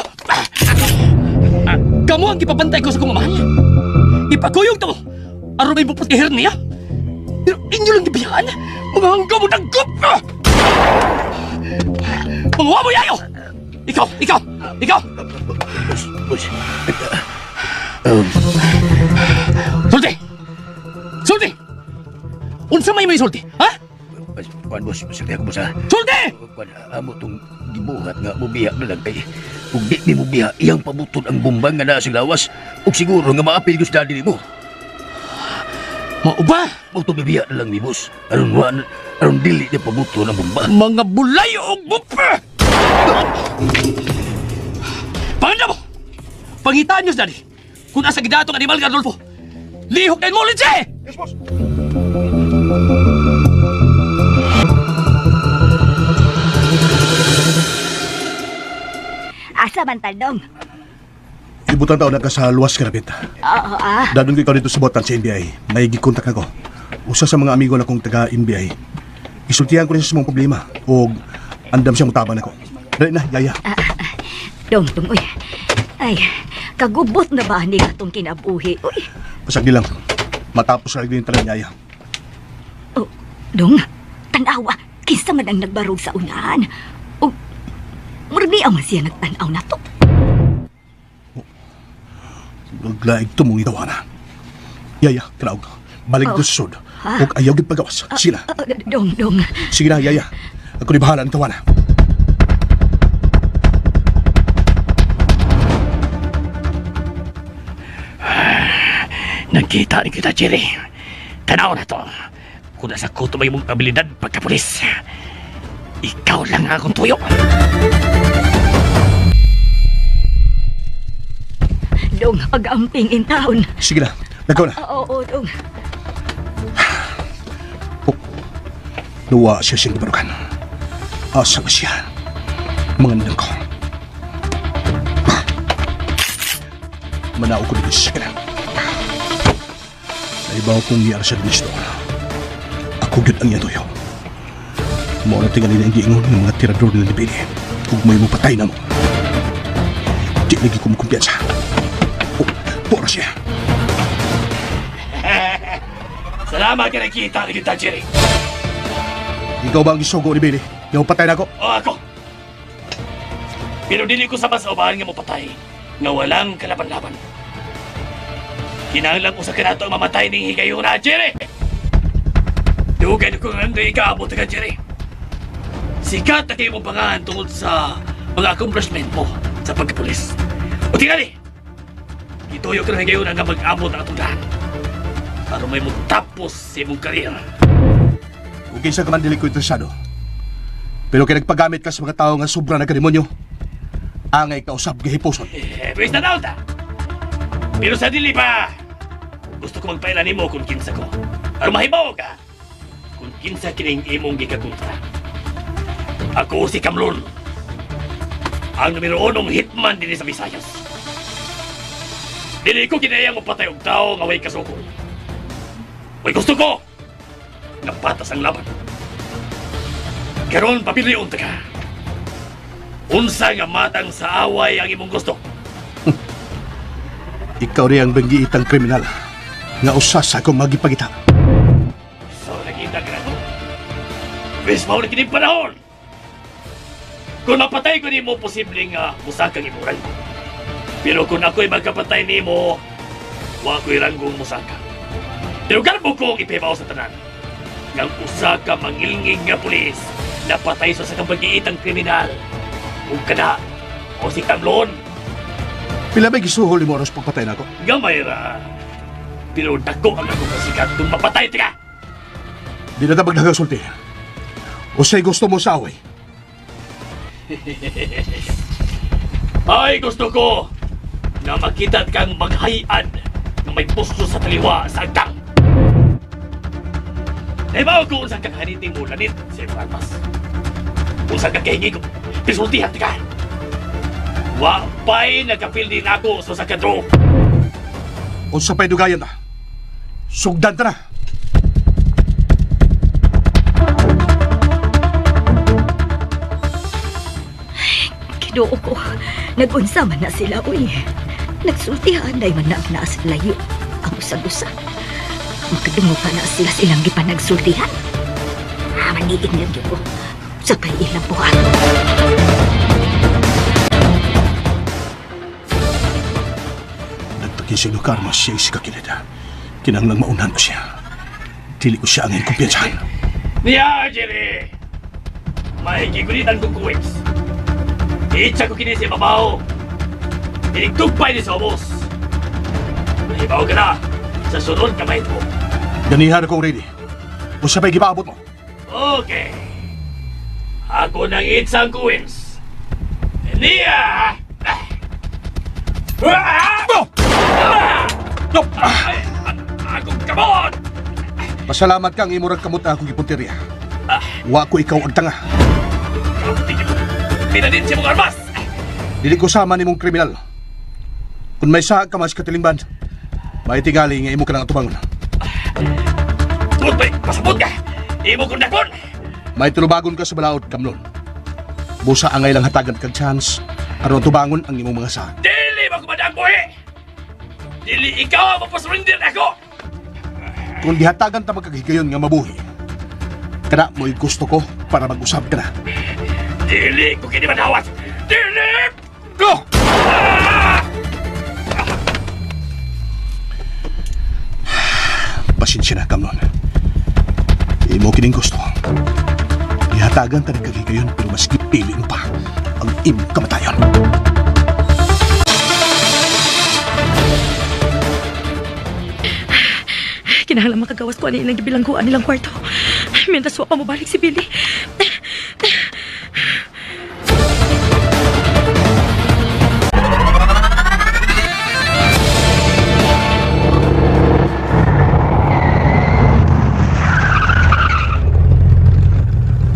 Kamu ang ipabantay ko sa kong mahal. Ipakuyog to mo. Aron may bupot kahir niya. Pero inyo lang gibiyaan. Mga hanggaw mo naggup ka! Mga mo yayo! Ikaw! Sulti! Unsa may sulti? Ha? Kuan boss, masakit ako boss ha. Sulti! Kuan amo tong gibuhat nga mubiha na lang kay ug di ni mubiha iyang pabuton ang bumbang nga naa sa lawas ug siguro nga maapil ko sa daddy nimo. Mao ba? Mo to bibiya na lang ni boss. Aron dili na pabuton ang bumba. Mga bulay og bupa! Panganda mo! Pangitaan niyo sa daddy. Kung asa gidato ka ni Mal Gardolfo, lihok kayo mo ulit siya! Yes, boss. Asa man taldong? Ibutan taon na ka sa luwas karapit. Oo, Dadon ko ikaw dito sa botan sa NBI. May gikontak ako. Usa sa mga amigo na kong taga-NBI. Isultihan ko rin sa mong problema. O andam siyang mutabang ako. Dali na, yaya. Dong, uy. Ay, kagubot na ba ni atong kinabuhi? Uy. Pasagdi lang. Matapos sa din talang yaya. Oh, Dong, tanawa. Kinsa man ang nagbarog sa unahan. O, murag niya man siya nagtanaw na to. Naglaig to mong itawana. Yaya, kinaog. Balik to sa sud. Huwag ayaw gid pagawas. Sina. Dong. Sige na, yaya. Ako ni bahala ng tawana. Nagkita ni kita, Jerry. Tanaw na to. Kung nasa kuto may mong abilidad pagkapulis, ikaw lang akong tuyo. Dong, pag-amping in town. Sige na, nagaw na. Oo, Dong. Nawa siya siyang ibarukan. Asa ba siya? Mangandang ko. Manao ko dito siya ka na. Naibaw kong niyara siya dito. Ako gyud ang yatuyo. Mao na tingali na ang giingon ng mga tirador nila ni Billy. Kung may mapatay na mo. Di lagi ko kumpiyansa. Pora siya. Salamat ka nakita ni kita, Jerry. Ikaw ba ang gisugo ni Billy? Yung patay na ako? O ako. Pero dili ko sabas sa ubahan nga mo patay nga walang kalaban-laban. Kinahanglan ko sa kanato ang mamatay ng higayon na, Jerry! Dugay ko nga nang ikaabot ka, Jerry. Sikat na kayo mong pangahan tungkol sa mga accomplishment mo sa pagkapulis. O tingali! Ituyo ka ng higayon hanggang mag-abot ang atong lahat. Para may mong tapos sa imong karir. Kung kinsa ka man dili ko interesado. Pero kaya nagpagamit ka sa mga tao nga sobra na kademonyo, angay ka usab gihiposon. Pwes na daw ta! Pero sa dili pa, gusto ko magpailan mo kung kinsa ko. Pero mahibaw ka kung kinsa kining imong gikakontra. Ako si Kamlon, ang numero 1 hitman din sa Visayas. Dili ko kinayang mapatay og tao nga way kasukol. Way gusto ko nga patas ang laban. Karon papilion ta ka. Unsa nga matang sa away ang imong gusto? Ikaw rin ang banggiitang kriminal nga usa sa akong magipagita. So, nakita ka na to? Bes mo na kining panahon! Kung mapatay ko ni mo, posibleng musakang imong ranggo. Pero kung ako'y magkapatay ni mo, wa ko'y ranggong musaka. Pero garbo kong ipibaw sa tanan. Ngang usa ka mangilngig nga pulis na patay sa kang pag-iitang kriminal. Kung kana, o si Kamlon. Pila ba'y gisuhol ni Moros pagpatay na ako? Gamay ra. Pero dako ang akong kasikat kung mapatay ka. Di na tabag nagasulti. O sa'y gusto mo sa away? Ay, gusto ko na makita kang maghayan na may puso sa taliwa sa agdang. Naibaw ko kung saan kang haniting mo lanit sa iyong armas. Kung saan kang kahingi ko, pisultihan ka. Wapay nagkapil din ako sa sakadro. O sa pa'y dugayan na. Sugdan ta na. Kinuo ko, nag-unsa man na sila, uy. Nagsultihan day man na ang naas layo. Ang usag-usa. Makadungo pa na sila silang gipanagsultihan. Maniig na yun ko. Sa pa'y ilang buwan. Nagpakisig no karma siya si kakilid. Kinanglang maunan ko siya. Dili ko siya angin kumpiyansahan. Niya, Jerry! May gigulitan kong kuwits. Iitsa ko kini sa babaw. Tinigtugpay ni sa ubos. Nahibaw ka na sa sunod kamay mo. Ganihan akong ready. O siya pa'y gipaabot mo. Okay. Ako nang itsang kuwins. Niya! Akong kamot! Pasalamat kang imurag kamot na akong ipunteriya. Wa ko ikaw ang tanga. Pinadin siya mong armas! Dili ko sama ni mong kriminal. Kung may sahag ka mas katilingban, may tigali nga imo ka nang atubangon. Tungod ba'y pasabot ka! Imo kong dakon! May tulubagon ka sa balaod, Kamlon. Busa angay lang hatagan kag chance aron tubangon ang imong mga sahag. Dili ba kumadang buhi! Dili ikaw ang mapasurrender ako! Kung dihatagan ta magkagigayon nga mabuhi, kana mo'y gusto ko para mag-usap ka na. Dili ko kini madawat! Dili! Go! Pasensya na, Kamlon. Imo kining gusto. Ihatagan ta nagkagigayon pero mas gipili mo pa ang imong kamatayon. Kinahanglan makagawas ko ani ilang gibilangguan nilang kwarto. Mientras wa pa mo balik si Billy.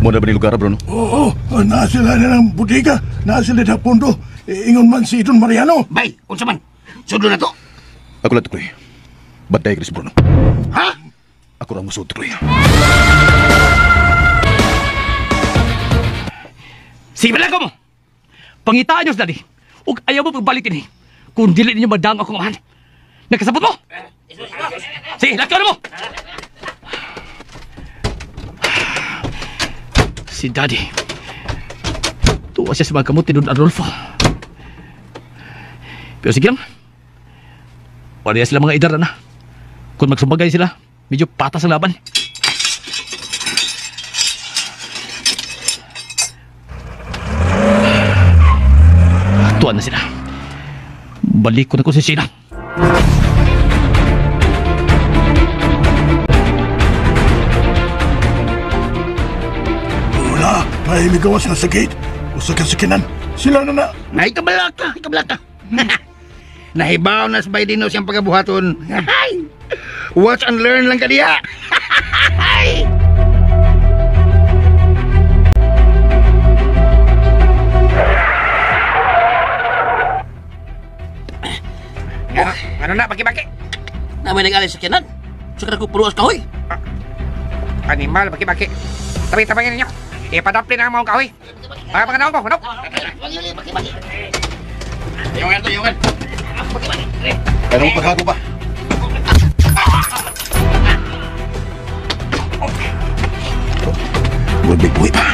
Mo na ba ni lugar, Bruno? Oo, naa sila na ng budiga, naa sila na pundo. Ingon man si Don Mariano. Bay, unsa man? Sudo na to. Ako lang tukloy. Bantay ka si Bruno. Ha? Ako lang masud tukloy. Sige pala ko mo! Pangitaan nyo sa dali. Huwag ayaw mo pagbalik din eh. Kung dili ninyo madang akong amahan. Nagkasabot mo! Sige, lakad mo! Si Daddy. Tuwa siya sa mga kamot ni Don Adolfo. Pero sige lang. Wala sila mga idara na. Kung magsumbagay sila, medyo patas ang laban. Tuwan na sila. Balik ko na ko sa Sheila. Wala, may migawas na sa gate. O sa kasikinan. Sila na na. Naikabalaka. Nahibaw na sa Baydino siyang pagabuhaton. Watch and learn lang ka diya. Ano na, baki-baki? Na may nag-alis sa kinan? Sukar ko puluas kahoy. Animal, baki-baki. Tabi-tabangin ninyo. Ipadapli na ang mga kahoy. Baka pagkanaw ko, manok. Baki-baki. Yungan. Anong paghago ba? Buhay pa.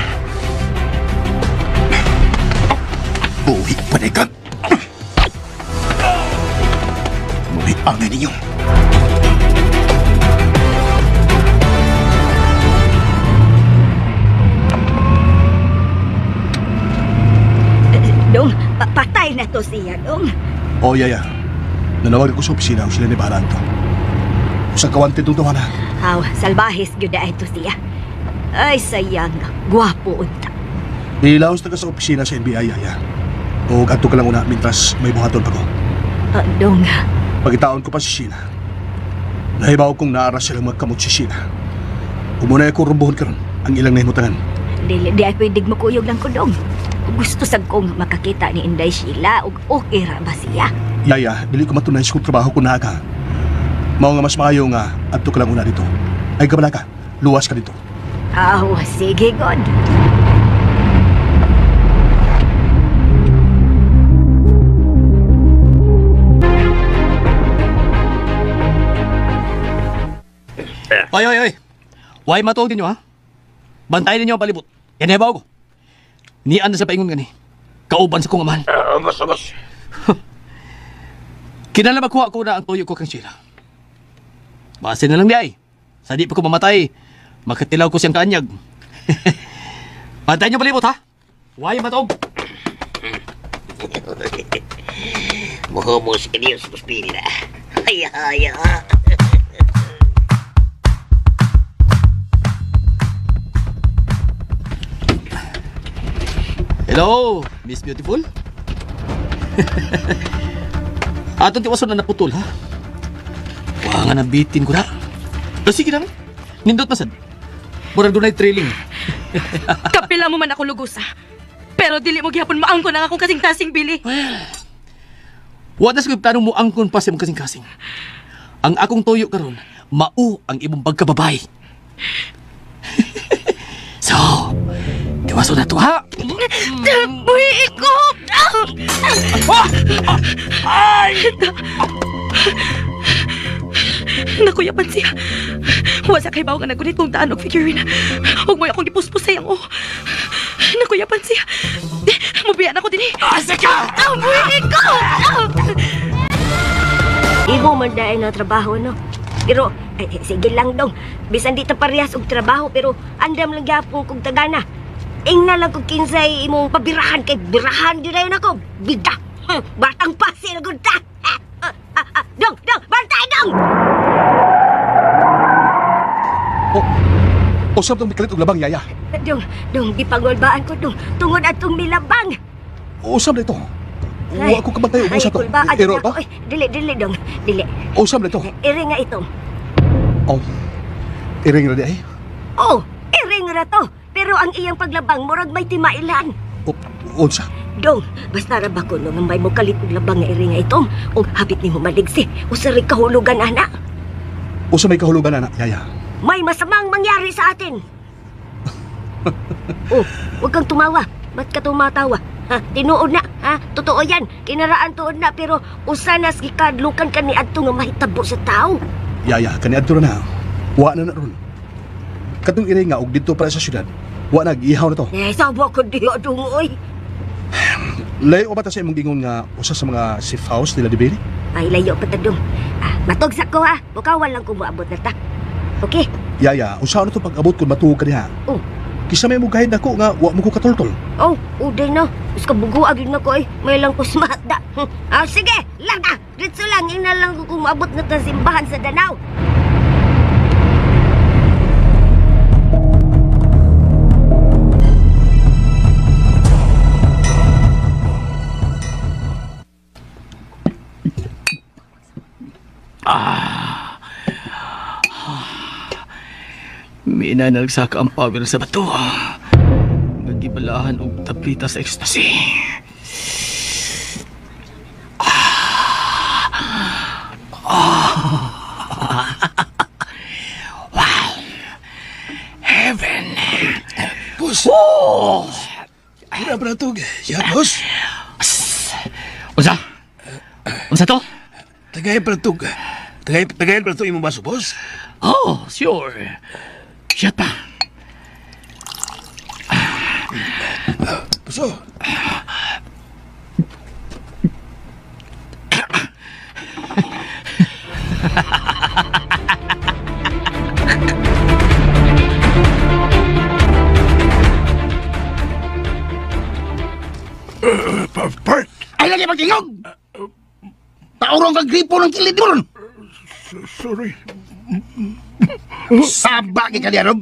Buhay pa na ikag. Buhay angay ninyo. Dong, patay na to siya, Dong. O, Yaya. Nanawag ko sa opisina kung sila ni Bahalaan to. Sa kawante itong tawanan. Aw, salbahes gyud ay to siya. Ay, sayang. Gwapo unta. Ilaos na ka sa opisina sa NBI, Yaya. O, ato ka lang una, mintras may buhaton pa ko. Dong. Pagitaon ko pa si Sheila. Nahibaw kong naaras silang magkamot si Sheila. Umunay ako rumbuhon karon ang ilang nahimutangan. Di ay pwedeng makuyog lang ko, Dong. Gusto sad kong makakita ni Inday Sheila ug okay ra ba siya? Yaya, dili ko matunay sa kong trabaho ko na ka. Mao nga mas maayo nga adto ka lang una dito. Ay gabala ka, luwas ka dito. Sige, God. Oy. Why matuog ninyo, ha? Bantayan ninyo ang palibot. Yan hebaw ko. Nian na sa paingon gani. Kauban sa kong amahan. Agos. Kinala magkuha ko na ang tuyo ko kang Sheila. Base na lang di ay. Sa di pa ko mamatay, makatilaw ko siyang kaanyag. Bantayan niyo palibot, ha? Why matuog? Mohomos ka niyo sa puspili na. Haya. Hello, Miss Beautiful? Atong tiwason na naputol, ha? Wa nga nabitin ko na. Sige naman. Nindot masad. Murag doon ay trailing. Kapila mo man ako lugusa. Pero dili mo gihapon maangkon ang akong kasing-kasing, Billy. Wa na sa tanong mo angkon pa sa mong kasing-kasing. Ang akong tuyo karon, mao ang imong pagkababay. So, tiwason na to, ha? Buhi ko! Ay! Nakuyapan siya. Wasa kay bawo nga nagunit kong daan og figurine. Huwag mo akong gipuspusay ang Nakuyapan siya. Mubiyan ako din eh. Asa ka! Buhi ko! Imo man dahil na trabaho, no? Pero, sige lang dong. Bisan di ta parehas og trabaho, pero andam lang gyapon kong tagana. Ingna lang kong kinsay imong pabirahan kay birahan yun na yun ako. Bida! Batang pasi na gunda! Dong! Bantay, dong! Usap tong mikalit og labang, Yaya. Dong, gipangulbaan ko, dong. Tungod atong milabang. Usap na ito. Wa ko kabantay og usap to. Iro to? Dili, dong. Dili. Usap na ito. Iri nga ito. Oh. Iring ra di ay. Oh, iri nga to. Pero ang iyang paglabang, murag may timailan. Unsa? Dong, basta ra ba ko nung may mukalit og labang nga iri nga itom. O hapit ni mo maligsi. Usari kahulugan, ana. Usa may kahulugan, ana, Yaya. May masamang mangyari sa atin. Oh, huwag kang tumawa. Ba't ka tumatawa? Ha, tinuod na, ha? Totoo yan. Kinaraan tuod na, pero usanas gikadlukan ka ni adto nga mahitabo sa tao. Yaya, kaniadto na. Wa na ron. Katong iri nga og dito para sa syudad. Wa na giihaw na to. Sabo ko diyo dungoy. Layo ba ta sa imong gingon nga usa sa mga safe house nila dibili? Ay layo pa ta dong. Matugsak ko ha. Bukawan lang ko moabot na ta. Okay? Yaya, usaon na to pag-abot kung matuog ka diha. Oh. Kisa may mong gahid ako nga wa mo ko katultol. Oh, uday na. Mas kabugo agad na ko eh. May lang ko sumata. Sige, larga. Dito lang, ina lang ko kung maabot na ta simbahan sa Danau. Mina na nagsaka ang power sa bato. Nagibalahan og tablita sa ecstasy. Wow! Heaven! Boss! Oh! Wala ba na ito? Ya, boss? Unsa? Unsa to? Tagayin pa na ito. Tagayin pa na ito imong baso, boss? Oh, sure. Shut pa. Puso. Bert! Ay, lagi magtingog! Taurong kang gripo ng kilid mo ron! Sorry. Sabak ka diya, Rob.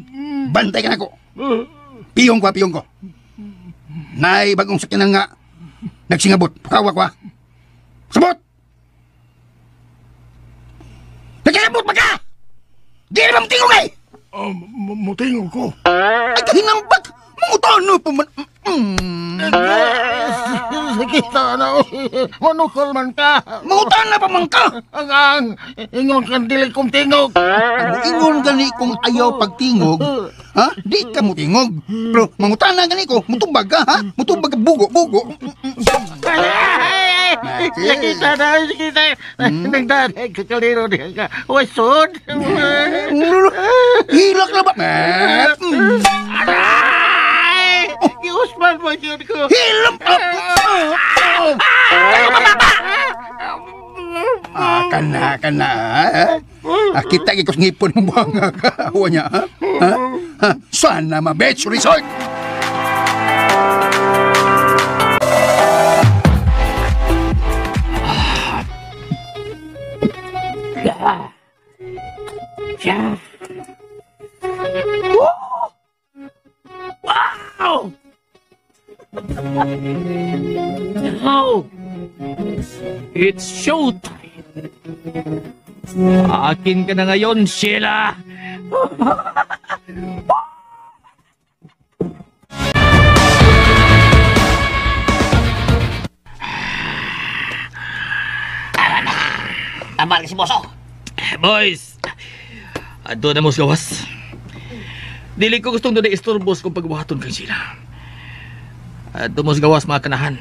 Bantay ka na ko. Piyong ko. Nay, bagong sakyanan nga. Nagsingabot. Pakawak ko, ha? Sabot! Nagsingabot ba ka? Di naman tingog eh! Mutingog ko. Ay, kahinambak! Mungutano pa man. kita na, manukol man ka. Mangutan na pa man ka. Ang ingon kang dili kong tingog. Ang ingon gani kung ayaw pagtingog, ha? Di ka mo tingog. Pero mangutan na gani ko, mutubag ka, ha? Mutubag ka, bugo. Nakita. Nagdadag ka kaliro diyan ka. Wasod. Hilak na ba? Aray! Giusman mo yun ko. Hilam! Kana. Kita ikos ngipon mo mga kahawa niya, ha? Sana ma-beach resort! Wow! Oh! It's showtime! Akin ka na ngayon, Sheila! Tama si Boso. Boys, ato na mo sa gawas. Dili ko gustong doon istorbos kung pagbuhaton kay sila. Ato mo sa gawas, mga kanahan.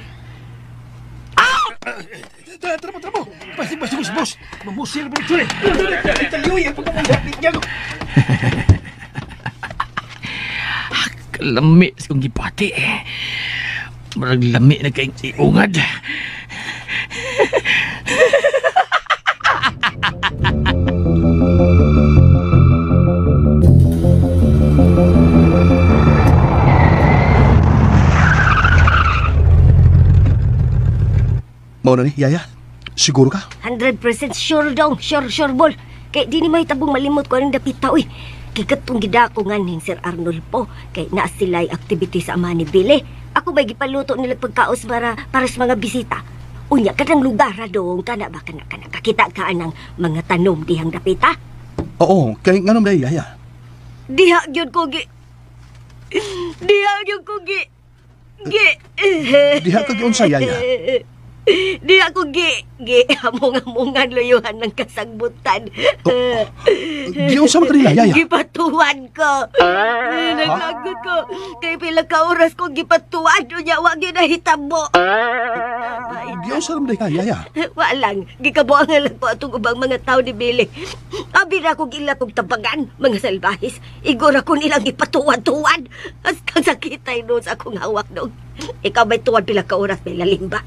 Tara mo. Pasti, boss. Mamusil mo ito eh. Italiyo yung pagkakamapit niya. Kalami sa kong gipati eh. Marag lami na kayong iungad. Mau na ni, Yaya? Siguro ka? 100% sure daw. Sure, bol. Kay di ni may tabong malimot ko ang dapita, uy. Kay katong gidako nga ning Sir Arnold po. Kay naa sila'y activity sa ama ni Billy. Ako ba'y gipaluto nila pagkaos para sa mga bisita. Unya, kadang lugar dong. Kana ba kakita ka ng mga tanom dihang dapita? Oo, kay nga naman Yaya. Diha gyud ko gi. Diha ka gyud sa Yaya. Di ako hamong-hamongan luyuhan ng kasagbutan. Giyon sa kanila, Yaya? Gipatuan ko. Naglagot ko. Kay pila ka oras ko gipatuan. Unya, wag yun nahitabo. Giyon sa ramday ka, Yaya? Walang. Gikabuangan lang ko atong ubang mga tao ni Billy. Abi na akong ilatong tabagan, mga salbahis. Igor ako nilang ipatuwan-tuwan. As kang sakitay doon sa akong hawak doon. Ikaw may tuwan pila ka oras, may lalimba.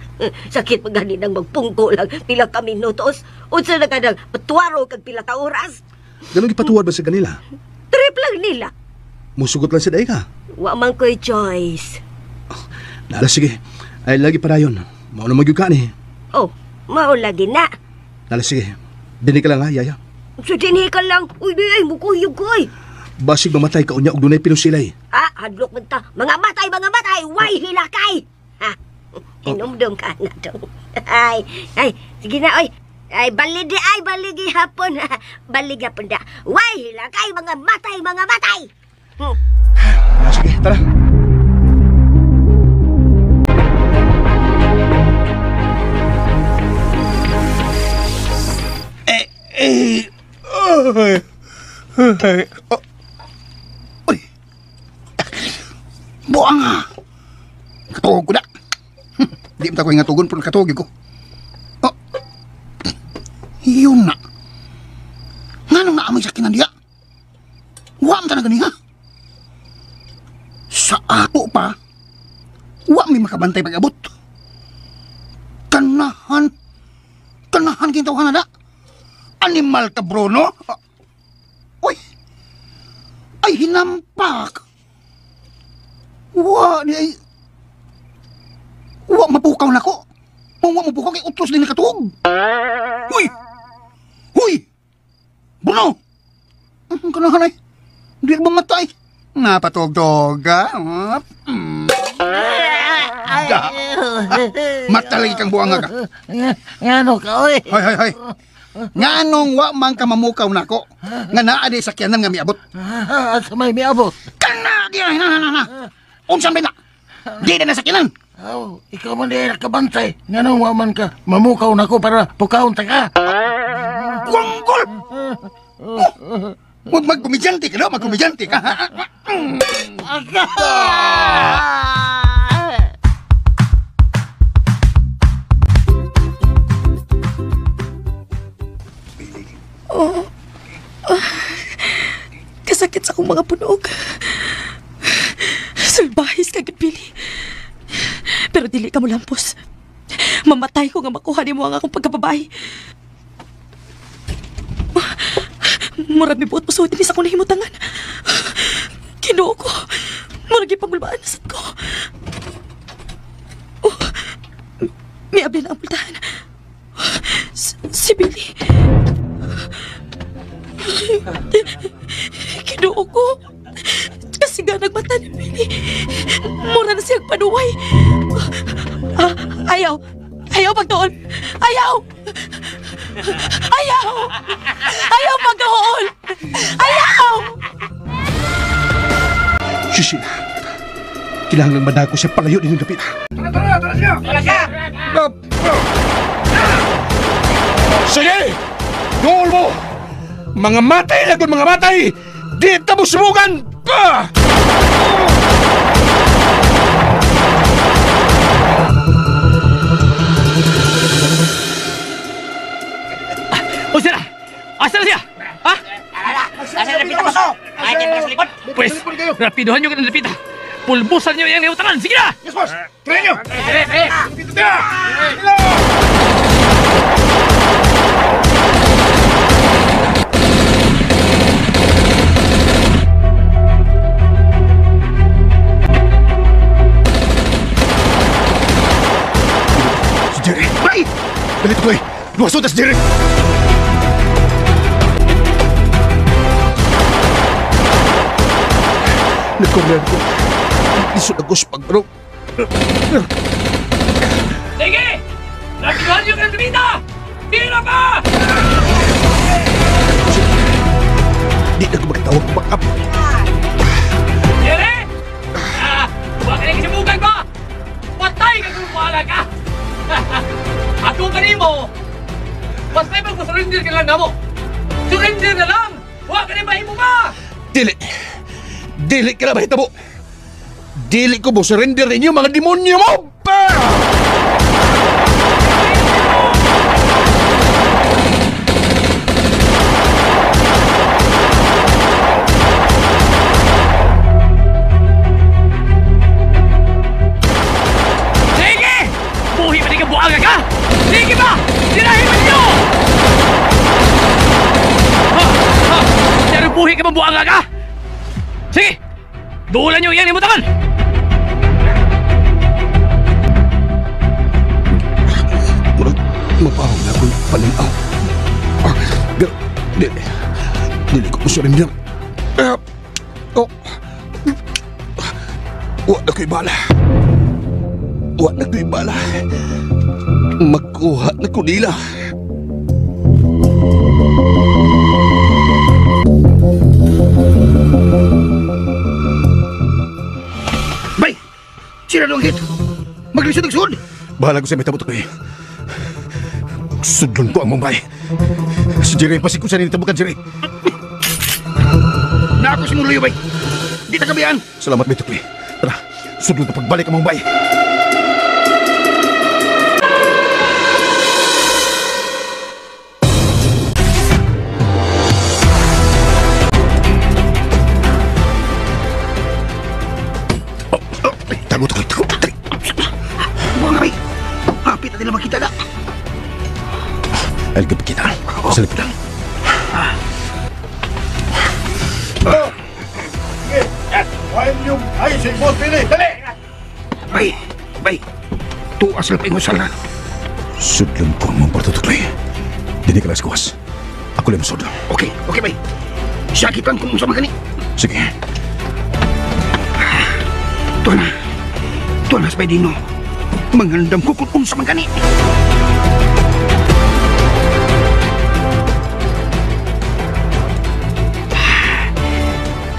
Sakit magani nang magpungko lang pila ka minutos. Unsa na ka nang patuwaro kag pila ka oras. Ganun gipatuwad ba sa kanila? Trip lang nila. Musugot lang sa day ka. Wa man ko'y choice. Nala, sige. Ay, lagi para yun. Mao na magyug ka ni. Oh, mao lagi na. Nala, sige. Dinig ka lang ha, Yaya. So, dinhi ka lang. Uy, mukuyog ko, uy. Basig mamatay ka unya og dunay pinusilay. Hadlok man ta. Mga matay. Way hilakay. Ha? Inumdum ka na dong. Ay, sige na, oy. Ay, baligi hapon. Baligi hapon da. Way hilakay, mga matay. Sige, tara. Buang nga. Katugog ko na. Di mo ko yung ngatugon, pero katugog ko. Yun na. Nga nang naamay sa kinandiya. Huwag mo talaga niya. Sa ato pa, huwag may makabantay pag-abot. Kanahan kintawahan na da. Animal ka, Bruno. Uy. Ay, hinampak. Huwag mapukaw na ko. Huwag mapukaw kay utos din na katuog. Huy! Bruno! Kanahan ay. Hindi ka mamatay. Napatog-tog ka. Matalagi kang buwanga ka. Ngano ka, oy. Hoy. Nganong wa man ka mamukaw na ko. Nga naa di sakyanan nga miabot. Sa may miabot. Kana! Di na. Unsan ba na? Di na sakyanan. Oh, ikaw man di nakabantay. Nga nang waman ka, mamukaw na ko para pukaon ta ka. Buanggol! Huwag magkumidyante ka, no? Magkumidyante ka, ha? Oh. Kasakit sa akong mga punog. Sulbahis kagad, Billy. Pero dili ka mo lampos. Mamatay ko nga makuha ni mo ang akong pagkababae. Murag may buot puso din sa akong nahimutangan. Kinuo ko. Murag ipangulbaan na sad ko. Oh, may abli na ang pultahan. Si Billy. Kinuo ko. Kasi nga nagmata ni Billy. Mura na siyang panuway. Ayaw. Ayaw pagdoon. Ayaw. Ayaw. Ayaw pagdoon. Ayaw. Susil. Kailangan madako siya palayo din ng dapit. Tara siya! Tara siya! Sige! Goal mo! Mga matay lagon mga matay! Di tamo sumugan! Pa! O sila! Asa na siya? Ha? Asa na napita mo so? Ay, dyan ka sa likod. Pues, rapidohan nyo ka ng lapita. Pulbusan nyo yung neutralan. Sige na! Yes, boss! Tuloy nyo! Dito na! Si Jerry! Bay! Dalito ko eh! Luwaso na si Jerry! Nagkornean ko. Iso na ko sa pagbaro. Sige! Rapidohan nyo ka ng lapita! Tira pa! Di na ko makitawag ng backup. Jerry! Huwag ka na kisimugan ko! Patay ka kung wala ka! Ako kanimo! Basta ibang surrender ka lang na mo! Surrender na lang! Huwag ka na mahimo ba! Dili! Dili ka na mahitabo! Dili ko mo surrender ninyo mga demonyo mo! Sige! Buhi pa di ka buanga ka! Sige ba! Tirahin mo ninyo! Pero buhi ka ba buanga ka? Sige! Duulan nyo iyan imutangan! Mapahong na ako'y pananaw. Pero, dili ko surrender. Wala na ko'y bala. Wala na ko'y bala. Magkuha na ko nila. Bay! Sira dong hit! Maglisod-lisod! Bahala ko sa metabo to ko'y. Sudlon ko ang Mumbai. Si Jerry, pasig ko sa nilitabukan, Jerry. Na ako si Muluyo, bay! Di na kabayaan! Salamat, Beto Koy. Tara, sudlon na pagbalik ang Mumbai. Tago to, tago. Buang nga, bay! Hapit na nila makita na! Ay, gabi kita. Sa lipid lang. Huwag niyong ayusin mo, Billy! Dali! Bay! Bay! Tuas lang pa'y masala. Sudlon ko ang mga patutuloy. Dini ka lang sikuwas. Ako lang masod. Okay, okay, bay. Sakitan ko sa mga gani. Sige. Tuan na sa Dino. Mangandam ko kung sa mga gani.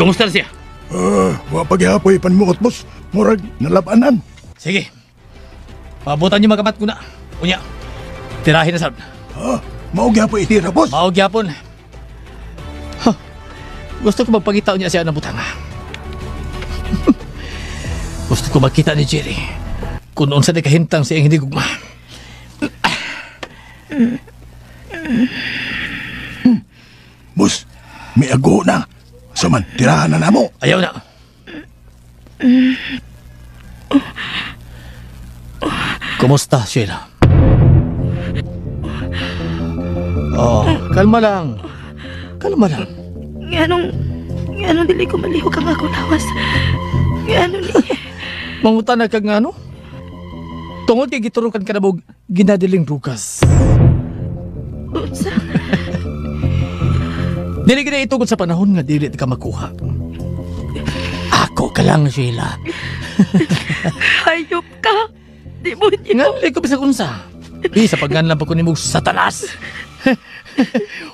Kumusta na siya? Wapagihapoy panmuot, boss. Murag nalabanan. Sige. Pabutan niyo magamat ko na. Unya, tirahin na sad. Mao gyapon itira, boss. Mao gyapon. Gusto ko magpakita niya siya ng butang. Gusto ko makita ni Jerry kung noon sa kahintang siyang hindi gugma. Boss, may ago na. Saman, tirahan na namo. Ayaw na. Kumusta, Sheila? Oh, kalma lang. Kalma lang. Nganong dili ko malihok ang ako lawas. Ngano ni? Mangutan na kag ngano? Tungod kay giturukan ka na mo ginadiling rugas. Unsa? Dili gina itugod sa panahon nga dili ka makuha. Ako ka lang, Sheila. Hayop ka. Di mo niyo. Nga, ko bisag unsa. Di sa pagganlan pa ko ni mo satanas.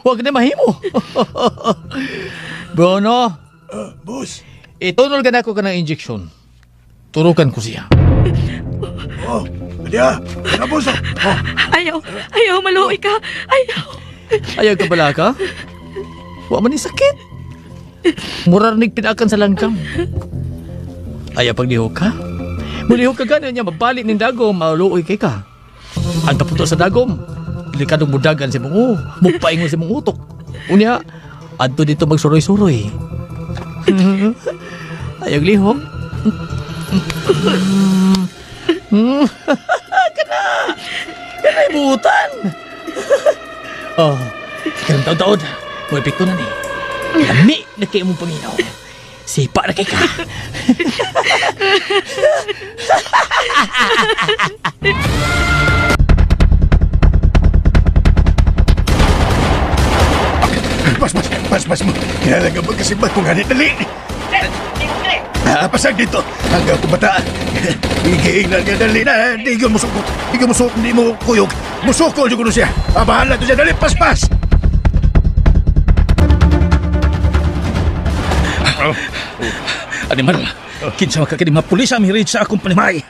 Huwag na mahimo. Bruno. Boss. Itunol ka na ako ka ng injection. Turukan ko siya. Dia, boss. Ayaw, maluoy ka. Ayaw ka bala ka? Huwag man ni sakit. Murarnig pinakan sa langkam. Ayaw paglihok ka? Mulihok ka gano'n niya, mabalik ng dagom, maluoy kay ka. Ang kaputo sa dagom, delikadong mudagan si mong mugpaingon si mong utok. Unya, adto dito magsuroy-suroy. Ayaw lihok. Kana ibutan. Oh, kanang taon-taon, mo epekto na ni. Lami na kayo mong paminaw. Sipa na kay ka. Pas mo. Kinalaga ba kasi ba't kung ganit dali? Pasag dito. Hanggang kumataan. Igiingnan niya dali na. Di ka musukot. Di mo kuyog. Musukol yung kuno siya. Bahala to siya. Dali, pas. Animal, kinsa makakini mga pulis ang hirid sa akong panimay.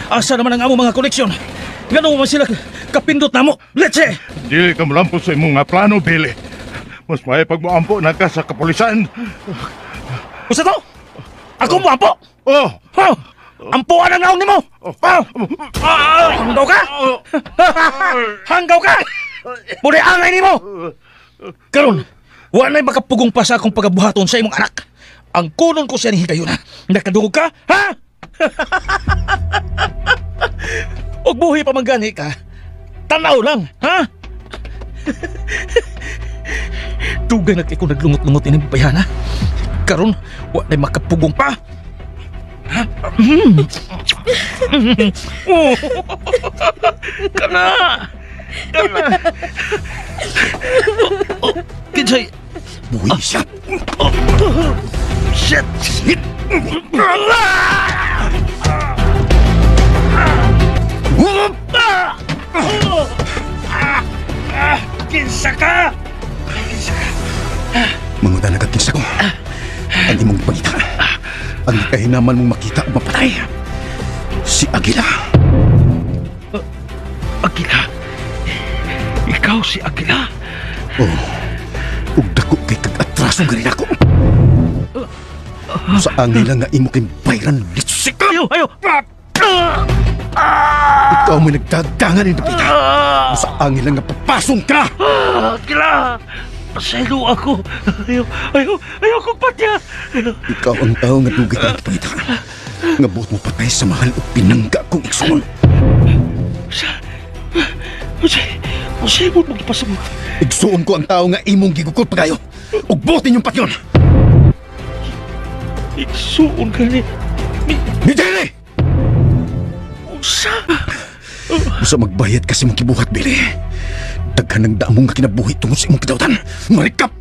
Asa naman ang among mga koleksyon? Ganun man sila kapindot namo. Let's Dili ka malampos sa imong nga plano, Billy. Mas may pagmuampo na ka sa kapulisan. Usa to? Ako mo ampo? Oh! Ampuan ang naong nimo! Hanggaw ka? Hanggaw ka? Muli angay nimo! Karon, wala na'y makapugong pa sa akong pagabuhaton sa imong anak. Ang kunon ko siya ni kayo na. Nakadungog ka? Ha? Og buhi pa manggani ka. Tanaw lang, ha? Dugay na kay ko naglungot-lungot ini bayana. Karon, wa na'y makapugong pa. Ha? Kana. Kinsay. Buhi siya. Shit! Kinsa ka? Mangutan na kakinsa ko. Ang imong pagita. Ang kahinaman mong makita o mapatay. Si Aguila. Aguila? Ikaw si Aguila? Oo. Ug dako kay kag-atrasong ganin ako. Sa angin lang nga imo kay bayran litsik. Ayaw! Ikaw may nagdagangan ni Dapita. Sa angin lang nga papasong ka. Aguila! Paselo ako. Ayaw kong patya. Ikaw ang tao nga dugay ng Dapita. Nga buot mo patay sa mahal o pinangga kong ikson. Masibot mong ipasa mo. Igsuon ko ang tao nga imong gigukot pa kayo. Ug buotin yung patyon. Igsuon ka ni Jerry! Usa magbayad kasi mong kibuhat, Billy. Daghan ng daamong nga kinabuhi tungod sa imong kidawtan. Marikap!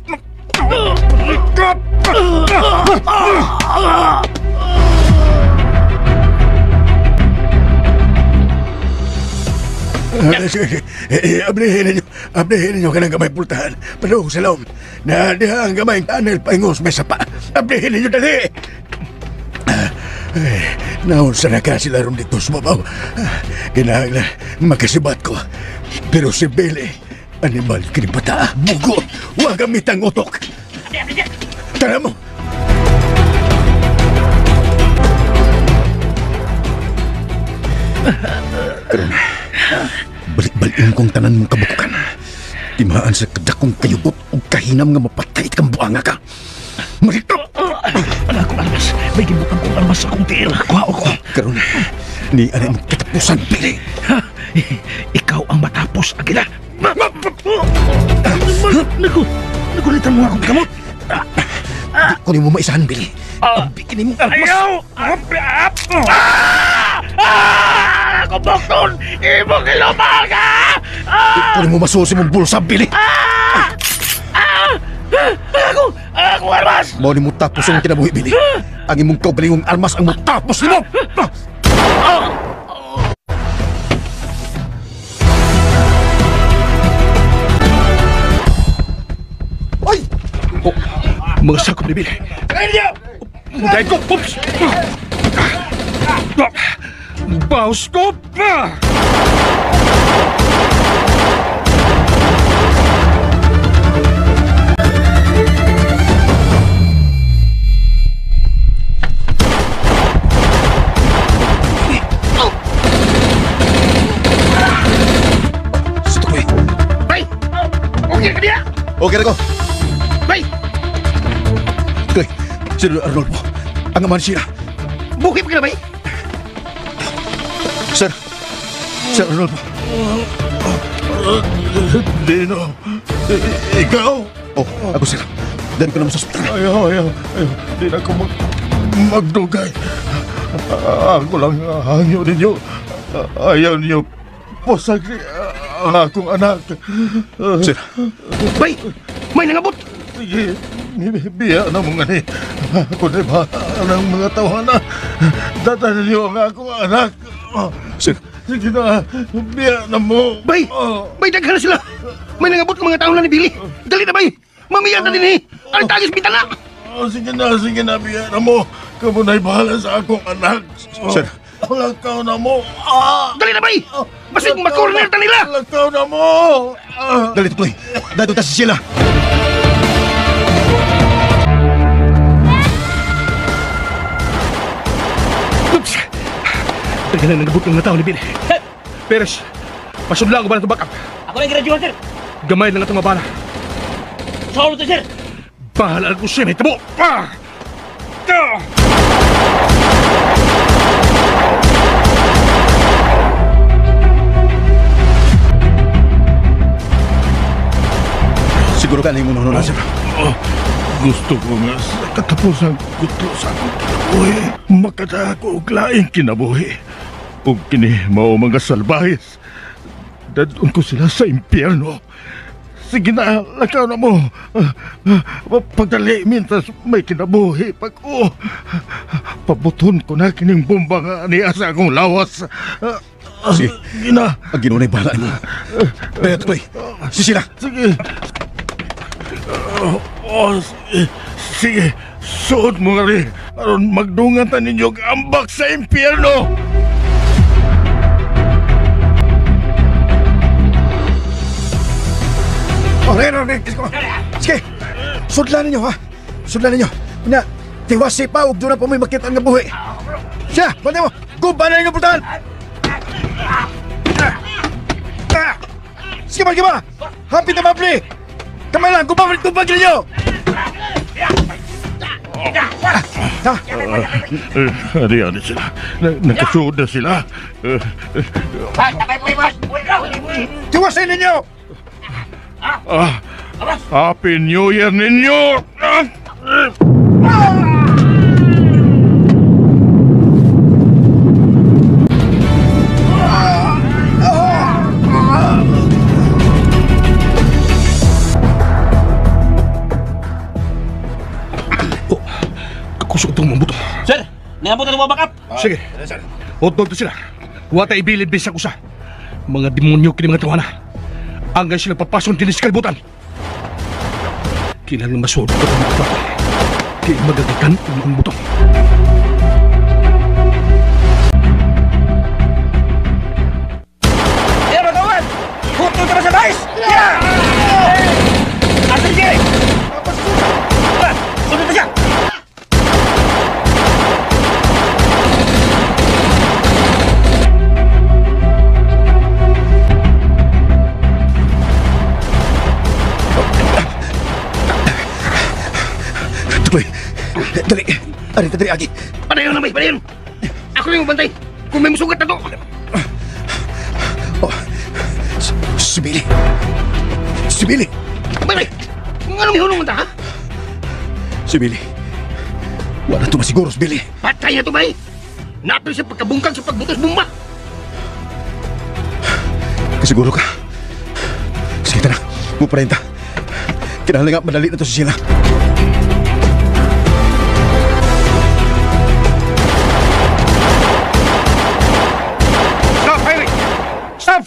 Ablihin ninyo ka ng gamay pultahan. Palong sa laom. Na diha ang gamay tanel paingos may sapa. Ablihin ninyo dali. Naon sa naka sila ron dito sa mabaw. Kinahanglan makasibat ko. Pero si Billy, animal kinibata, bugot, huwag gamit ang utok. Tara mo! Karon, balik-balikin kong tanan mong kabukukan. Timaan sa kadakong kayubot o kahinam nga mapatay kang buanga ka. Marito! Anak ko, Almas. May gibutan kong Almas sa kong tiil. Kuha ko. Karon, ni ano ang katapusan, Billy. Ikaw ang matapos, Agila. Nagulitan mo akong gamot. Kunin mo maisahan, Billy. Ang bikini mo, Almas. Ayaw! Kubokton! Ibong ilumahal ka! Kunin mo masusi mong bulsa, Billy. Ako, Almas! Mau ni mo tapos ang kinabuhi, Billy. Ang imong kaugalingong Almas ang mo tapos ni mo! Ay! Oh, mga sakop ni Billy. Dahil ko! Oops! Baus ko pa! Okay na ko. Bay! Kay, Sir Arnolfo, ang aman siya. Bukit ka na, Bay? Sir Arnolfo. Dino, ikaw? Oh, ako sir. Dahil ko naman sa ospital. Ayaw. Di na ako magdugay. Ako lang hangyo ninyo. Ayaw ninyo posagri ang akong anak. Sir. Bay! May nangabot! Sige, biya na mong gani. Ako na ba ang mga tawana? Dadalan niyo ang akong anak. Sir. Sige na, biya na mo. Bay! Bay, daghan na sila! May nangabot ng mga taon na ni Billy. Dali na, Bay! Mamiyan na din eh! Ang tagis bitana! Sige na, biya na mo. Kamunay bahala sa akong anak. Sir. Lakaw na mo. Dali na, Bay! Basig makorner na nila! Lakaw na mo! Dali, tuloy. Dado ta si Sheila. Oops! Talaga na nagabot ng mga tao ni Billy. Peres, pasudla ko ba na ito backup? Ako na yung graduate, sir. Gamay lang itong mabala. Sa ulo to, sir. Bahala ko siya, may tabo! Siguro ka na yung muno na, sir. Gusto ko nga sa katapusan gusto sa akong kinabuhi. Makata ako og laing kinabuhi. O kini mao mga salbahis. Dadun ko sila sa impyerno. Sige na, lakaw na mo. Pagdali, mintas may kinabuhi. Pag pabuton ko na kining bomba nga niya sa akong lawas. Sige. Gina. Ang ginunay bahala mo. Kaya tuloy. Si Sheila. Sige. Sige. Suot mo nga rin. Aron magdungatan ninyo ambak sa impyerno. Sige. Sudlan ninyo, ha? Sudlan ninyo. Na, tiwasi pa, huwag doon na po may makita ang buhi. Siya, pati mo. Guba na yung pultahan. Sige ba? Hapit na mapli. Kamay lang, guba ninyo. Ano sila? Nakasuod na sila. Tiwasin ninyo! Happy New Year ninyo! Kusog itong mabuto. Sir, nangabutan mo backup? Sige. Hotdog to sila. Huwag tayo ibilid bis sa kusa. Mga demonyo kini mga tawana. Hanggang sila papasok din sa kalibutan. Kailangan masod ko itong mga tawana. Kaya magagagan ang butong. Asa si Jerry? Sunod na siya! Tukoy, dali. Dali, Agi. Padayon na may, padayon! Ako na yung bantay kung may musugat na to! Si Billy. Si Billy. Balay! Kung anong ihulong mo ta, ha? Si Billy. Wala to masiguro si Billy. Patay na to, bay! Napil sa pagkabungkag sa pagbutos bomba! Kasiguro ka. Sige, tara. Muparenta. Kinahanglan nga madali na to si Sheila. Stop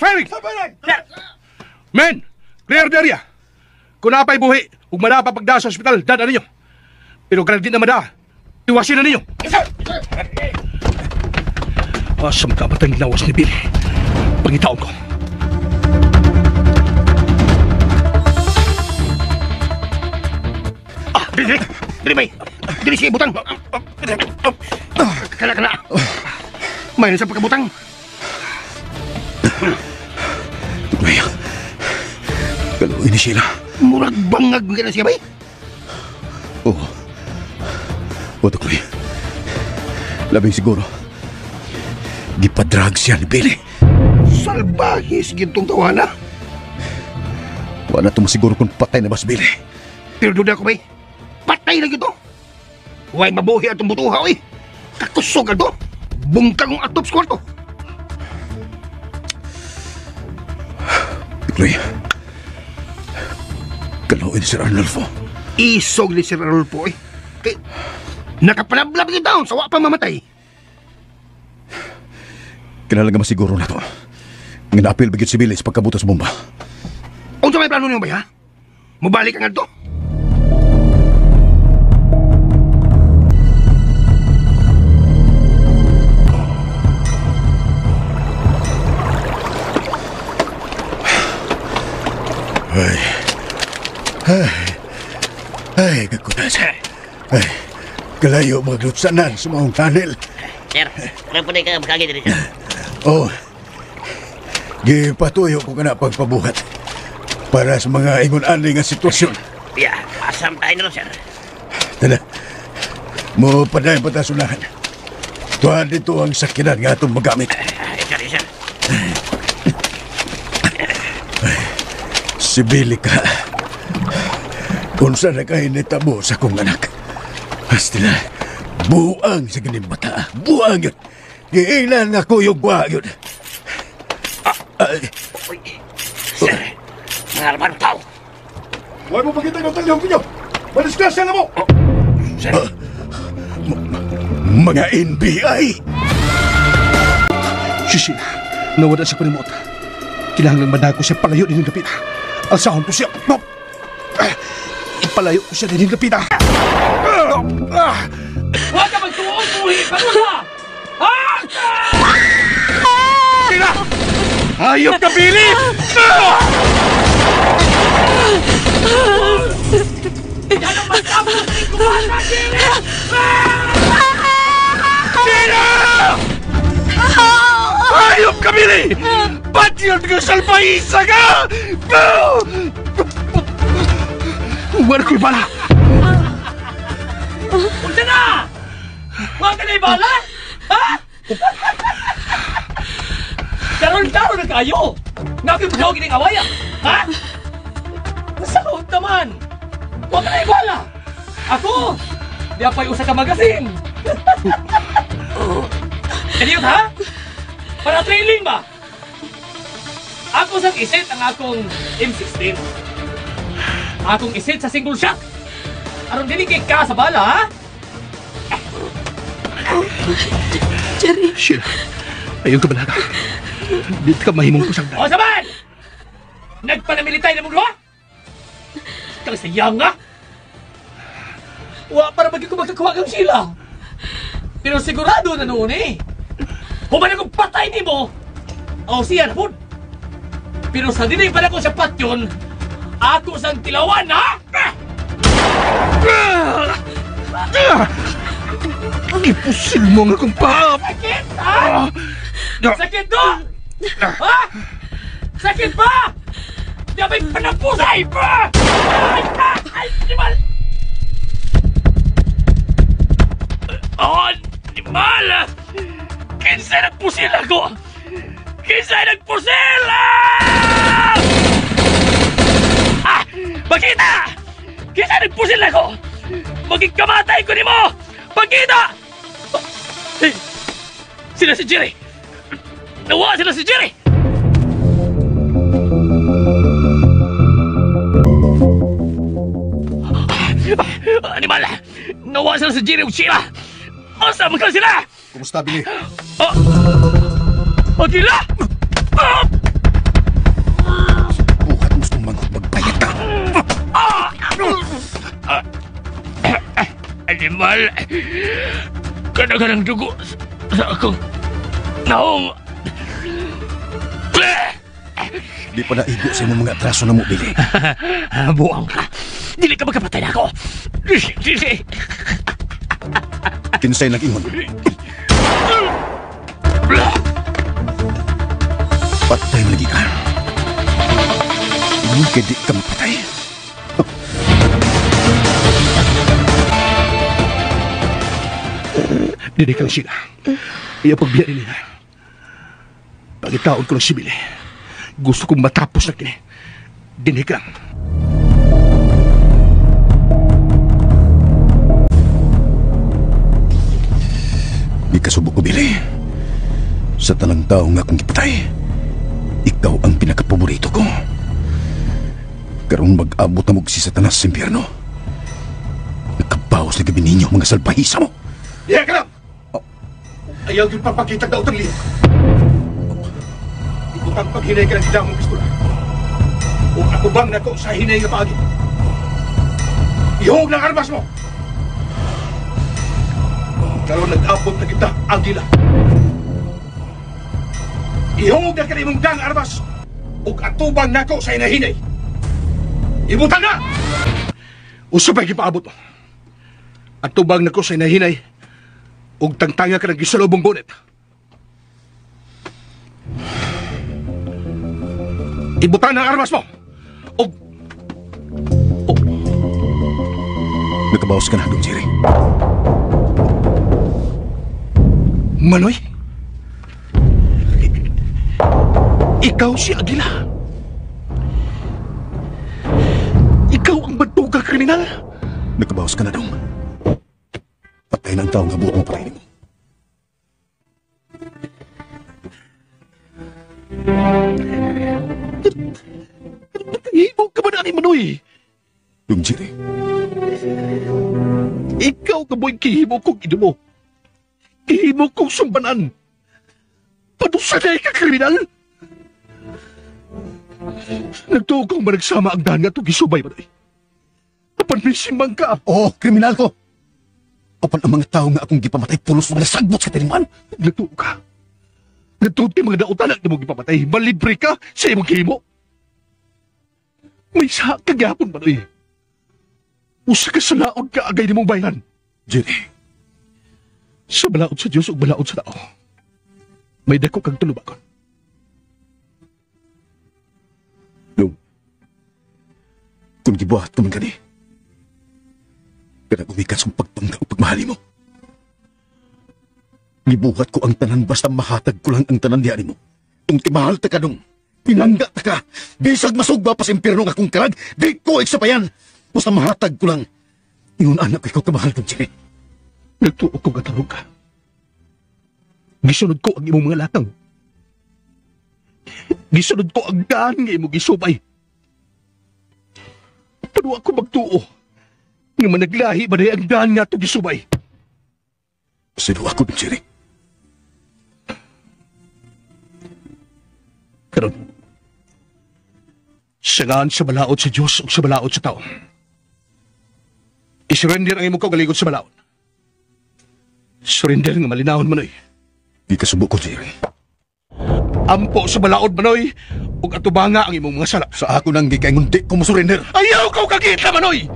firing! Stop firing! Men! Clear the area! Kung napay buhi, huwag madapa pagda sa ospital, dada ninyo. Pero kung di na mada, iwasin na ninyo. Asam ka matang lawas ni Billy. Pangitaon ko. Dili! Dili, bay! Dili siya butang! Kala. May sa pagkabutang! Tukoy. Kaluin ni Sheila. Murag bangag ka na siya, bay? Oo. O, Tukoy. Labing siguro. Gipadrag siya ni Billy. Salbahis gintong tawana. Wala to masiguro kung patay na ba si Billy. Pero duda ko, bay. Patay na gito. Huwag mabuhi atong butuha, oy. Kakusog ka to. Bungkang ang atop sa kwarto. Tukoy. Kaluin ni Sir Arnulfo. Isog ni Sir Arnulfo, oy. Kay, nakapanablab kita taon sa wa pa mamatay. Kinahanglan masiguro na to. Nga naapil bigit si Billy sa pagkabuto sa bomba. Unsa may plano niyo, bay, ha? Mubalik ka nga to. Ay, kakutas. Ay, kalayo maglutsanan sa maong tunnel. Sir, wala po na ka makagay dito, sir. Oh, gipatuyo ko ka na pagpabuhat para sa mga ingon-ani nga sitwasyon. Yeah, asam tayo na, sir. Tala, mo padayon patasunahan. Tuhan dito ang sakinan nga itong magamit. Sir. Si Billy ka. Unsa na kayo nitabo sa kong anak. Hastila, buang sa ganing bata. Buang yun. Giinan nga kuyog wa yun. Sir, mga alman tao. Huwag mo pakita ng talyong ninyo. Madisgrasya na mo. Sir. Mga NBI. Shishina, nawala siya panimot. Kinahanglan madako siya palayo din yung kapita. Alsahon ko siya. No. Ipalayo ko siya din yung kapita. Huwag ka magtuon, buhi ka muna! Sina! Hayop ka, Billy! Yan ang magkabot sa ikuha sa Billy! Sina! Hayop ka, Billy! Ba't yun ka salpaisa ka? Wala ko'y bala! Punta na! Huwag ka na ibala! Ha? Karoon na kayo! Ngayon mo daw gining awaya! Ha? Masakot naman! Huwag ka na ibala! Ako! Di apay usa ka magasin! Kaniyot ha? Para trailing ba? Ako sang iset ang akong M16. Akong iset sa single shot. Aron dili kay ka sa bala, ha? Jerry. Sheila, ayaw ka balaga. Dito ka mahimong kusang O, saban! Nagpanamilitay na mong luha? Kang sayang nga! Wa para maging ko magkakuha kang sila. Pero sigurado na noon eh. Human akong patay ni mo, o siya na po. Pero sa dinig pa na ko sa patyon, ako sang tilawan, ha? Ipusil mo nga kong paa! Sakit, ha? Sakit do? Ha? Sakit ba? Di abay panapusay pa! Ay, animal! Oh, animal! Kinsa nagpusil ako! Kinsa nagpusil! Makita! Kinsa nagpusil ako! Magigkamatay ko ni mo! Makita! Sila si Jerry! Nawa sila si Jerry! Animal! Nawa sila si Jerry o Sheila! Asa magkala sila? Kumusta, Billy? Agila! Buhat mo sa mangot magbayad ka. Animal! Kanang dugo sa akong naong. Di pa naigo sa imong mga atraso na mo, Billy. Buang ka! Dili ka magkapatay na ako! Dili! Kinsay nag-ingon. Patay mo lagi ka. Mungkin di ka mapatay. Dili kang sila. Iya pagbiyan nila. Pagitaon ko lang si Billy. Gusto kong matapos na kini. Dili kang. Di kasubok ko, Billy. Sa talang tao nga akong ipatay, ikaw ang pinakapaborito ko. Karon mag-abot na mo si Satanas sa impyerno. Nagkabawas na gabi ninyo mga salpahisa mo. Diya ka lang! Ayaw yung papakitag na utang liya. Ikutang paghinay ka ng hidang mong pistola. O ako bang nako sa hinay nga paagi? Ihog ng armas mo! Karon nag-abot na kita, Agila. Ihog na ka na imong dang armas o atubang nako sa hinahinay. Ibutan na! Usa pa'y kipaabot mo. Atubang nako sa hinahinay o tangtanga ka ng gisalubong bonnet. Ibutan ang armas mo! Nakabawas ka na, Dong Jerry. Manoy? Ikaw si Agila. Ikaw ang bantugang kriminal. Nakabawas ka na, Dong. Patay ng taong kabuot mo patay mo. Nakahibog ka ba na ni Manoy? Dong Jerry. Ikaw ka mo'y kihimo kong inumo. Kihimo kong sumbanan. Padusanay ka kriminal. Nagtuog kong managsama ang daan nga itong gisubay, Manoy. Apan may simbang ka. Oo, kriminal ko. Apan ang mga tao nga akong gipamatay pulos mga nasagbot sa tiniman. Nagtuog ka. Nagtuog kay mga nautanak na mong gipamatay. Malibre ka sa imong kihimo. May sa kagyapon, Manoy. Usa ka sa laod ka agay ni mong bayan. Jerry. Sa balaod sa Diyos o balaod sa tao, may dako kang tulubakon. Dong, kung gibuhat ko man gani, kada umikas kong pagpangga o pagmahali mo. Gibuhat ko ang tanan basta mahatag ko lang ang tanan diyan mo. Kung timahal ta ka, Dong, pinangga ta ka, bisag masugba pa sa impyerno nga akong karag, di ko iksapayan. Basta mahatag ko lang. Ingon anak ko ikaw kamahal kong Jerry. Nagtuog ko katarog ka. Gisunod ko ang imong mga latang. Gisunod ko ang daan nga imong gisubay. Paano ako magtuo? Nga managlahi ba na ang daan nga ito gisubay? Sino ako, Jerry? Karon, sangaan sa balaod sa Diyos o sa balaod sa tao. I-surrender ang imong kaugalingon sa balaod. Surrender nga malinahon, Manoy. Di ka subok ko, Jerry. Ampo sa balaod Manoy, ug atubanga ang imong mga sala. Sa ako nang gikaingon di ko musurrender. Ayaw kau kakita Manoy.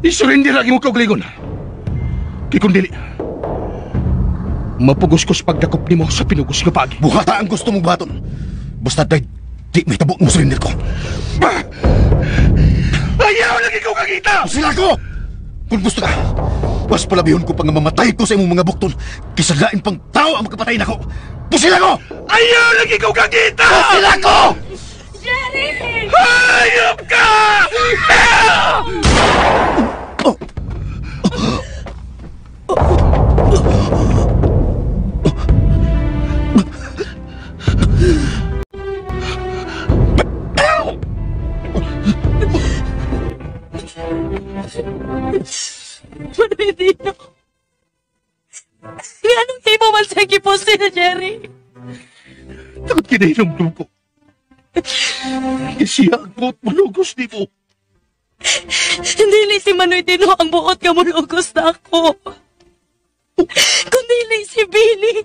Isurrender ang imong kaugalingon. Kay kun dili, mapugos ko sa pagdakop nimo sa pinugos nga pagi. Buhata ang gusto mong baton. Basta di may tabo musurrender ko. Ayaw lagi ikaw kakita! Sila ko! Kung gusto ka, mas palabihon ko pang mamatay ko sa imong mga bukton kisa lain pang tao ang magkapatay na ko. Pusila ko! Ayaw lagi ikaw kakita! Pusila ko! Jerry! Hayop ka! Manoy Dino. Anong himo man sa giposte na Jerry? Takot kinahinom ko. Siya ang buot mulugos di mo. Dili si Manoy Dino ang buot nga mulugos na ako. Kundi si Billy.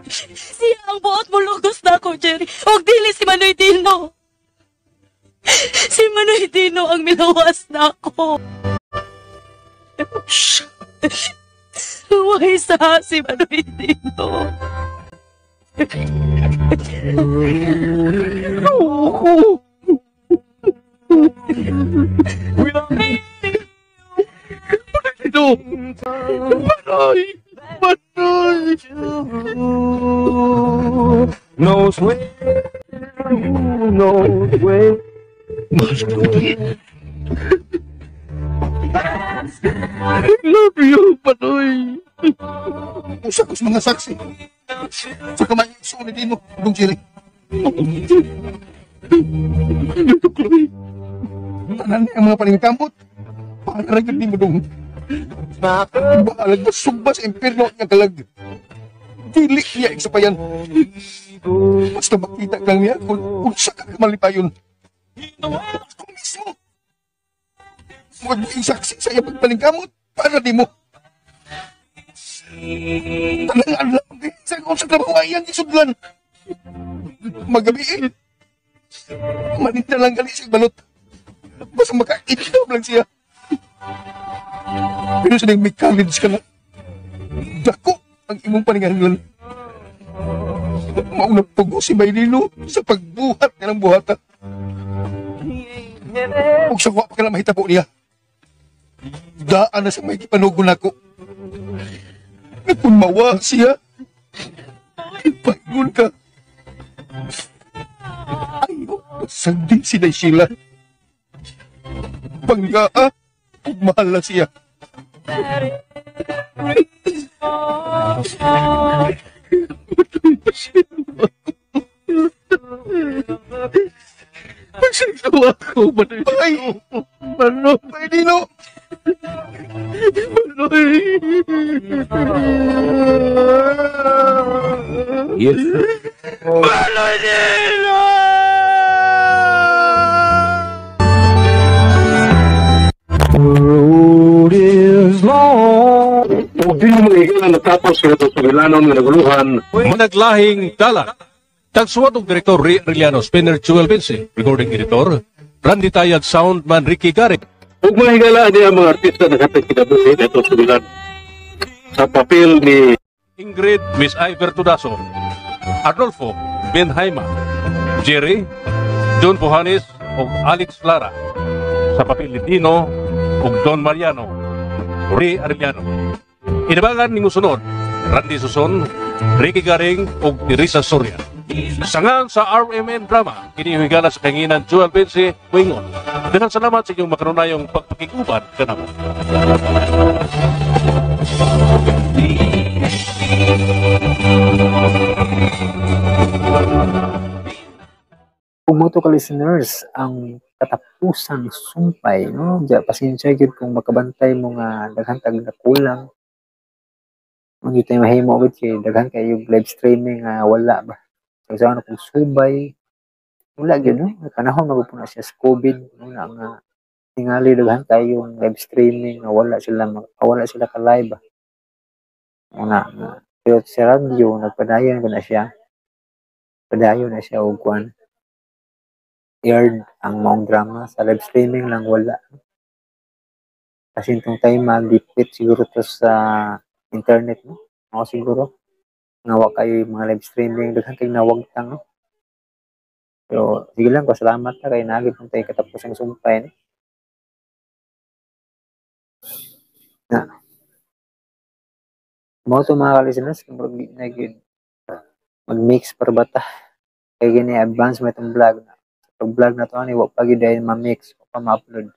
Siya ang buot mulugos na ako, Jerry. Huwag dili si Manoy Dino. Si Manoy Dino ang milawas na ako. Huwag sa si Manoy Dino. Dino! Manoy! Manoy! No way, no way. I love you, Manoy! Usa ko sa mga saksi. Sa kamay iso ni Dino, Dong Jerry. Tanan ang mga paningkamot. Pangaragod ni mo, Dong. Bahalag na sumba sa impirno niya kalag. Dili niya iksapayan. Basta makita lang niya kung sa kakamalipayon. Ako mismo. Huwag mo saksi sa iya pagpaningkamot para di mo. Tanang alam sa kung sa trabawayan isudlan. Magabi manit na lang gali sa balot. Basta makaitaw lang siya. Pero sa may college ka na, dako ang imong paninganglan. Maunang pugo si Maylino sa pagbuhat niya ng buhata. Huwag sa pa ka na mahitabo niya. Daan na sa may kipanugon ako. Kung mawa siya, ipaingon ka. Ayaw masagdi si Sheila. Panggaa, kung mahal na siya. Magsasawa ko, Manoy. Ay! Manoy, Dino! Manoy! Yes. Manoy Dino! Road is long. Huwag din mo mga na natapos sila sa Sumilanon na naguluhan. Managlahing dalan. Tagsuwat og Direktor Ray Arellano, Spinner Jewel Vinci, Recording Editor, Randy Tayag, Soundman Ricky Garrett. Huwag mahigala niya mga artista na katang kinabuhi dito sa Sumilan. Sa papel ni Ingrid, Miss Iver Tudaso, Arnolfo, Ben Haima, Jerry, John Pujanes ug Alex Lara. Sa papel ni Dino ug Don Mariano, Ray Arellano. Inabangan ning sunod, Randy Suson, Ricky Garing ug Risa Soria. Sangan sa RMN Drama, kinihigala sa kanginan Jewel Vinci, Wingon. Daghang salamat sa inyong makanunayong pagpakiguban kanamo. Pumoto ka listeners, ang katapusang sumpay, no? Diya, pasensya yun kung makabantay mo nga daghang tag na kulang. Kung dito yung mahimo ulit kay daghang kayo live streaming wala ba? So, sa ano kung subay, wala yun, no? Kanahon magpuna siya sa COVID, no? Nga tingali daghang kayo yung live streaming, wala sila ka live ba? Una, Pero sa radyo, nagpadayon ko na siya. Padayon na siya og kwan. Aired ang maong drama. Sa live streaming lang wala. Kasi itong time magdipit siguro to sa internet, no? Ako siguro. Nawa kayo yung mga live streaming. Daghan kayong nawagtang, no? Pero sige lang, pasalamat na kay nagip ng tayo katapos ang sumpay, no? Na, mo to mga kalisteners, mag-mix para bata. Kaya gini, advance mo itong vlog. Pag vlog na to, wag pa dahil ma-mix o pa ma-upload.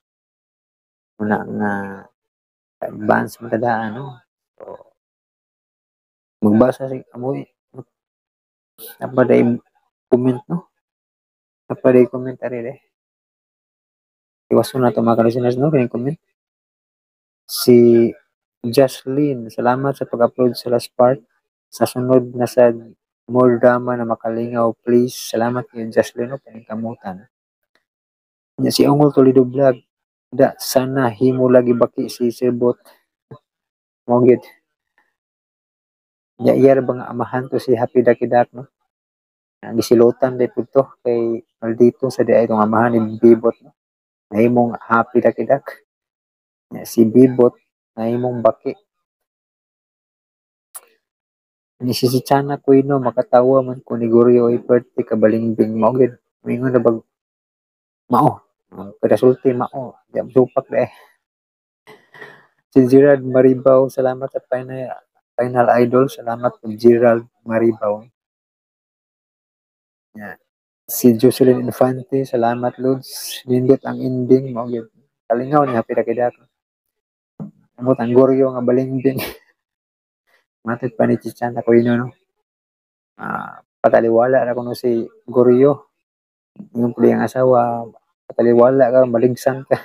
Muna nga advance mo tadaan, no? So, magbasa si amoy. Napaday comment, no? Napaday comment ari iwaso na to mga kalisteners, no? Kaya comment. Si Jocelyn, salamat sa pag-upload sa last part. Sa sunod na sa more drama na makalingaw, please. Salamat kay Jocelyn, no? Paningkamutan. Si Ongol Toledo Vlog, da sana himo lagi baki si Sirbot. Mogit. Ya iyar bang amahan to si Happy Dakidak, no? Gisilutan day pud to kay maldito sa di ay itong amahan ni Bibot, no? Nahimong Happy Dakidak. Si Bibot nahimong baki. Ni si Chana Kuino makatawa man ko ni Goryo ay birthday kabalingbing mo gid. Mingon na bag mao. Kada sulti mao. Jam supak de. Si Gerald Maribaw, salamat sa final idol. Salamat po Gerald Maribaw. Yeah. Si Jocelyn Infante, salamat Lods. Lindot ang ending mo gid. Kalingaw ni Happy Dakidak. Amot ang Goryo nga balingbing. Matid pa ni Chichan ako yun, no? Pataliwala na kuno si Goryo. Yung puli ang asawa, pataliwala ka, maligsan ka.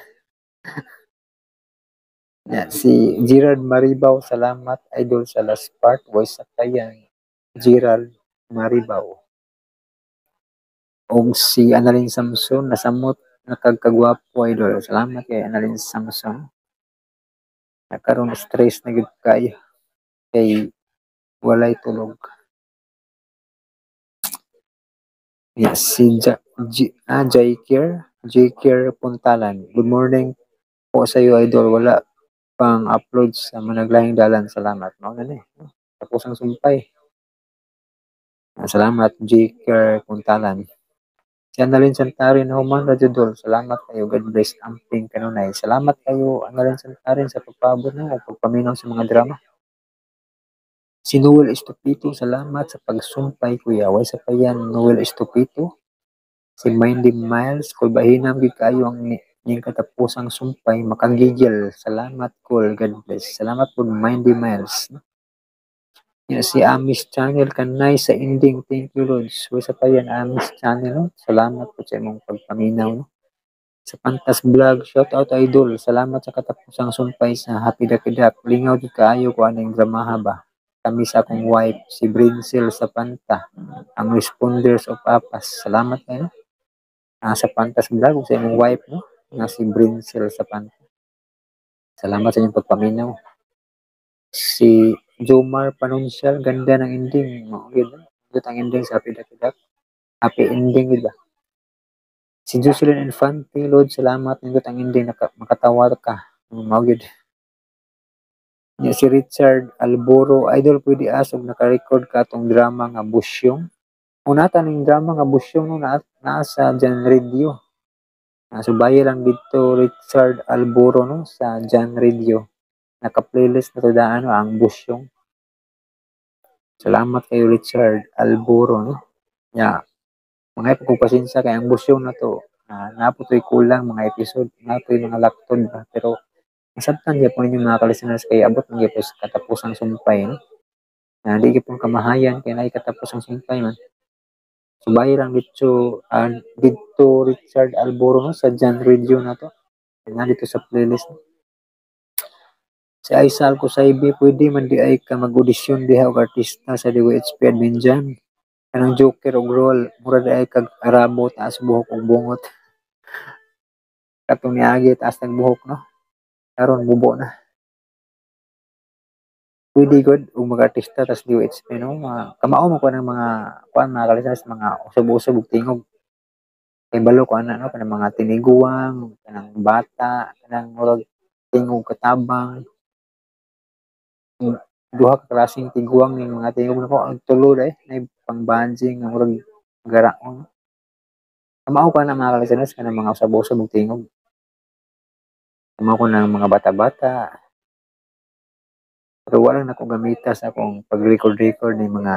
Yeah, si Gerald Maribaw, salamat idol sa last part. Voice at tayan. Gerald Maribaw. O si Annalyn Samson, nasamot, nakagkagwapo idol. Salamat kay Annalyn Samson. Nagkaroon stress na gid kayo. Kay walay tulog. Yes, si J-Care Puntalan. Good morning po sa iyo, idol. Wala pang upload sa managlayang dalan. Salamat. No, ganun eh. Tapos ang sumpay. Salamat, J-Care Puntalan. Si Annalyn Santarin, Human Rajudol. Salamat kayo. God bless. Amping kanunay. Salamat kayo, Annalyn Santarin, sa pagpabot na o pagpaminaw sa mga drama. Si Noel Estupito, salamat sa pagsumpay, kuya. Way sa payan, Noel Estupito. Si Mindy Miles, kung bahinam gid kayo ang ning katapusang sumpay, makagigil. Salamat, Kul. God bless. Salamat po, Mindy Miles. Yeah, si Amis Channel, kanay sa ending. Thank you, Lord. Way sa payan, Amis Channel. No? Salamat po sa imong pagpaminaw. No? Sa Pantas Vlog, shout out idol. Salamat sa katapusang sumpay sa Happy Dakidak. Lingaw di kaayo ko anong dramaha ba. Kami sa akong wife, si Brinsel sa Panta, ang responders of Apas. Salamat kayo. Sa Pantas Vlog, sa inyong wife, no? Na si Brinsel sa Panta. Salamat sa inyong pagpaminaw. Si Jomar Panunsyal, ganda ng ending. Ganda ang ending sa Happy Dakidak. Happy ending, diba? Si Jocelyn Infante, Lord, salamat. Ganda ang ending, makatawa ka. Magid. Si Richard Alboro, idol pwede asog naka-record ka tong drama nga Busyong. Unata ning drama nga Busyong no nasa Jan Radio. Subaya lang dito Richard Alboro no sa Jan Radio. Naka-playlist na to daan ang Busyong. Salamat kay Richard Alboro no. Ya. Mga kung pasensya kay ang Busyong na to. Naputoy kulang mga episode, naputoy mga laktod ba pero masabtan niya po ninyo mga kalisteners kay abot ng po katapusang sumpay. No? Di pong kamahayan kaya na katapusang sumpay man. Subay lang dito Richard Alboro no, sa Jan Radio na to. Dito sa playlist. No? Si Aisal ko sa IB, pwede man di ay ka mag-audition diha og artista sa DWHP Adminjan. Kanang joker og role, mura di ay kag arabo taas buhok og bungot. Katong niagi taas ng buhok no. Karon bubo na. pwede good ug mga artista tas DOHP no kamao mo ko ng mga kuan mga kalisnas mga usab-usab ug tingog kay balo ko ana no kanang mga tiniguang kanang bata kanang murag tingog katabang duha ka klaseng tiguang ning mga tingog nako ang tulo dai na pang-banjing nga murag garaon kamao ko na mga kalisnas kanang mga usab-usab ug tingog kamao ko ng mga bata-bata pero wala na akong gamita sa akong pag-record ng mga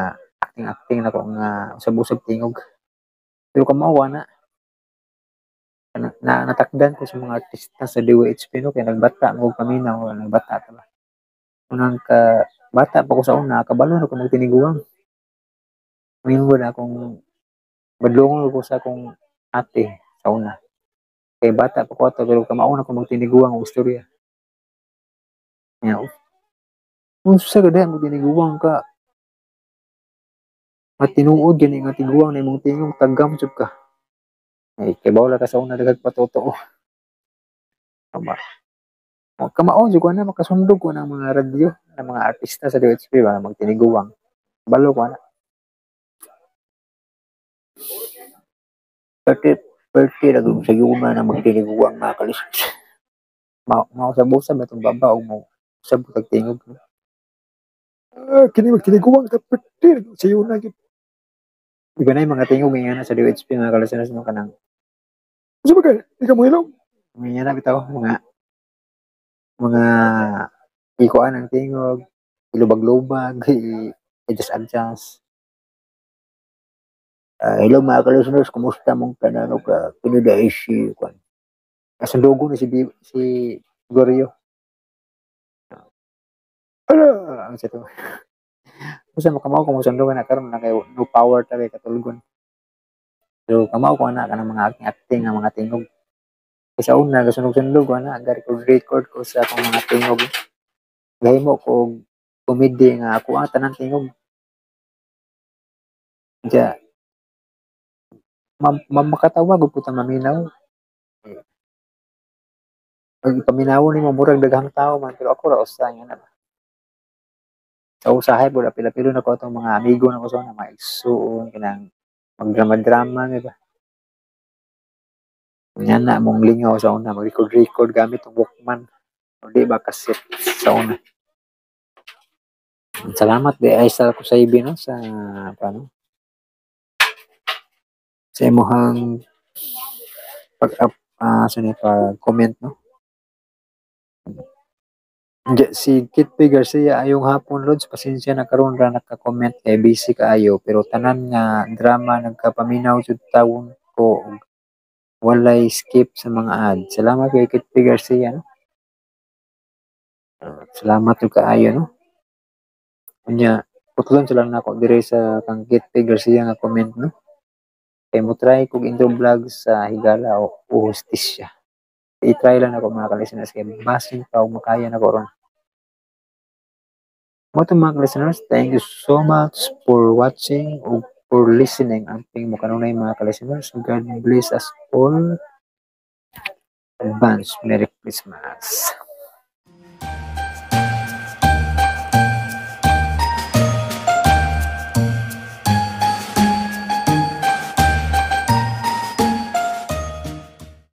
acting na ko nga usab-usab tingog. Pero kamawa na natakdan ko sa mga artista sa DOHP no kay nagbata mo paminaw nagbata ta ba. Unang ka bata pa ko sa una kabalo na ko magtiniguang. Mingon akong badlongon ko sa akong ate sa una. Kay bata pa ko ato pero kamao na ko magtiniguang og istorya. Unsa gid mo giniguwang ka? Matinuod gani nga tiguang na imong tingog tagam jud ka. Ay kay bawla ka sa una dagag patotoo. Tama. Kamao jud ko na makasundog ko ng mga radyo ng mga artista sa DOHP ba magtiniguwang. Balo ko na. Perte ra gud sa yuma na magtiniguwang mga kalisod. Mao sa busa batong babaw mo sa butag tingog. Kini magtiniguang tapete sa yuna gid. Iba na yung mga tingog nga sa DOHP mga kalasanas no kanang. Unsa ba kay? Ikaw mo ilong? Mga na bitaw mga ikuan ang tingog, ilubag-lubag, i-adjust. Hello mga kalasanas, kumusta mong tanan o ka? Pinuda si kuan. Kasundugo na si Gorio. Ang sito. Usa makamaw kung musundugan na karon na kay no power ta kay katulgon. So kamaw ko na kanang mga acting nga mga tingog. Sa una gasunog-sundog ko na record ko sa akong mga tingog. Gahimo ko comedy nga ako ang tanang tingog. Ja makatawa gud puta maminaw. Pag paminaw ni mo murag daghang tao man pero ako ra usa nga na. Sa usahay po, pila-pilo na ko itong mga amigo na ko sa na mga igsuon, kinang magdrama-drama, di ba? Yan na, mong lingaw sa una, mag-record gamit ang Walkman. O di ba, kaset sa una. Salamat, di ay sa ko sa ibi, no? Sa, paano? Sa imuhang pag-comment, no? Si Kit P. Garcia ayong hapon Lods, pasensya na karon ra naka-comment kay busy kaayo pero tanan nga drama nagkapaminaw jud tawon ko walay skip sa mga ad. Salamat kay Kit P. Garcia no. Salamat jud kaayo no. Unya putlon sila nako dire sa kang Kit P. Garcia nga comment no. Kay mo try kog intro vlog sa Higala o Hustisya. I-try lang ako mga kalisteners kay basin pa o makaya na ko ron. Mga mga listeners, thank you so much for watching or for listening. Amping mo kanunay mga listeners. God bless us all. Advance Merry Christmas.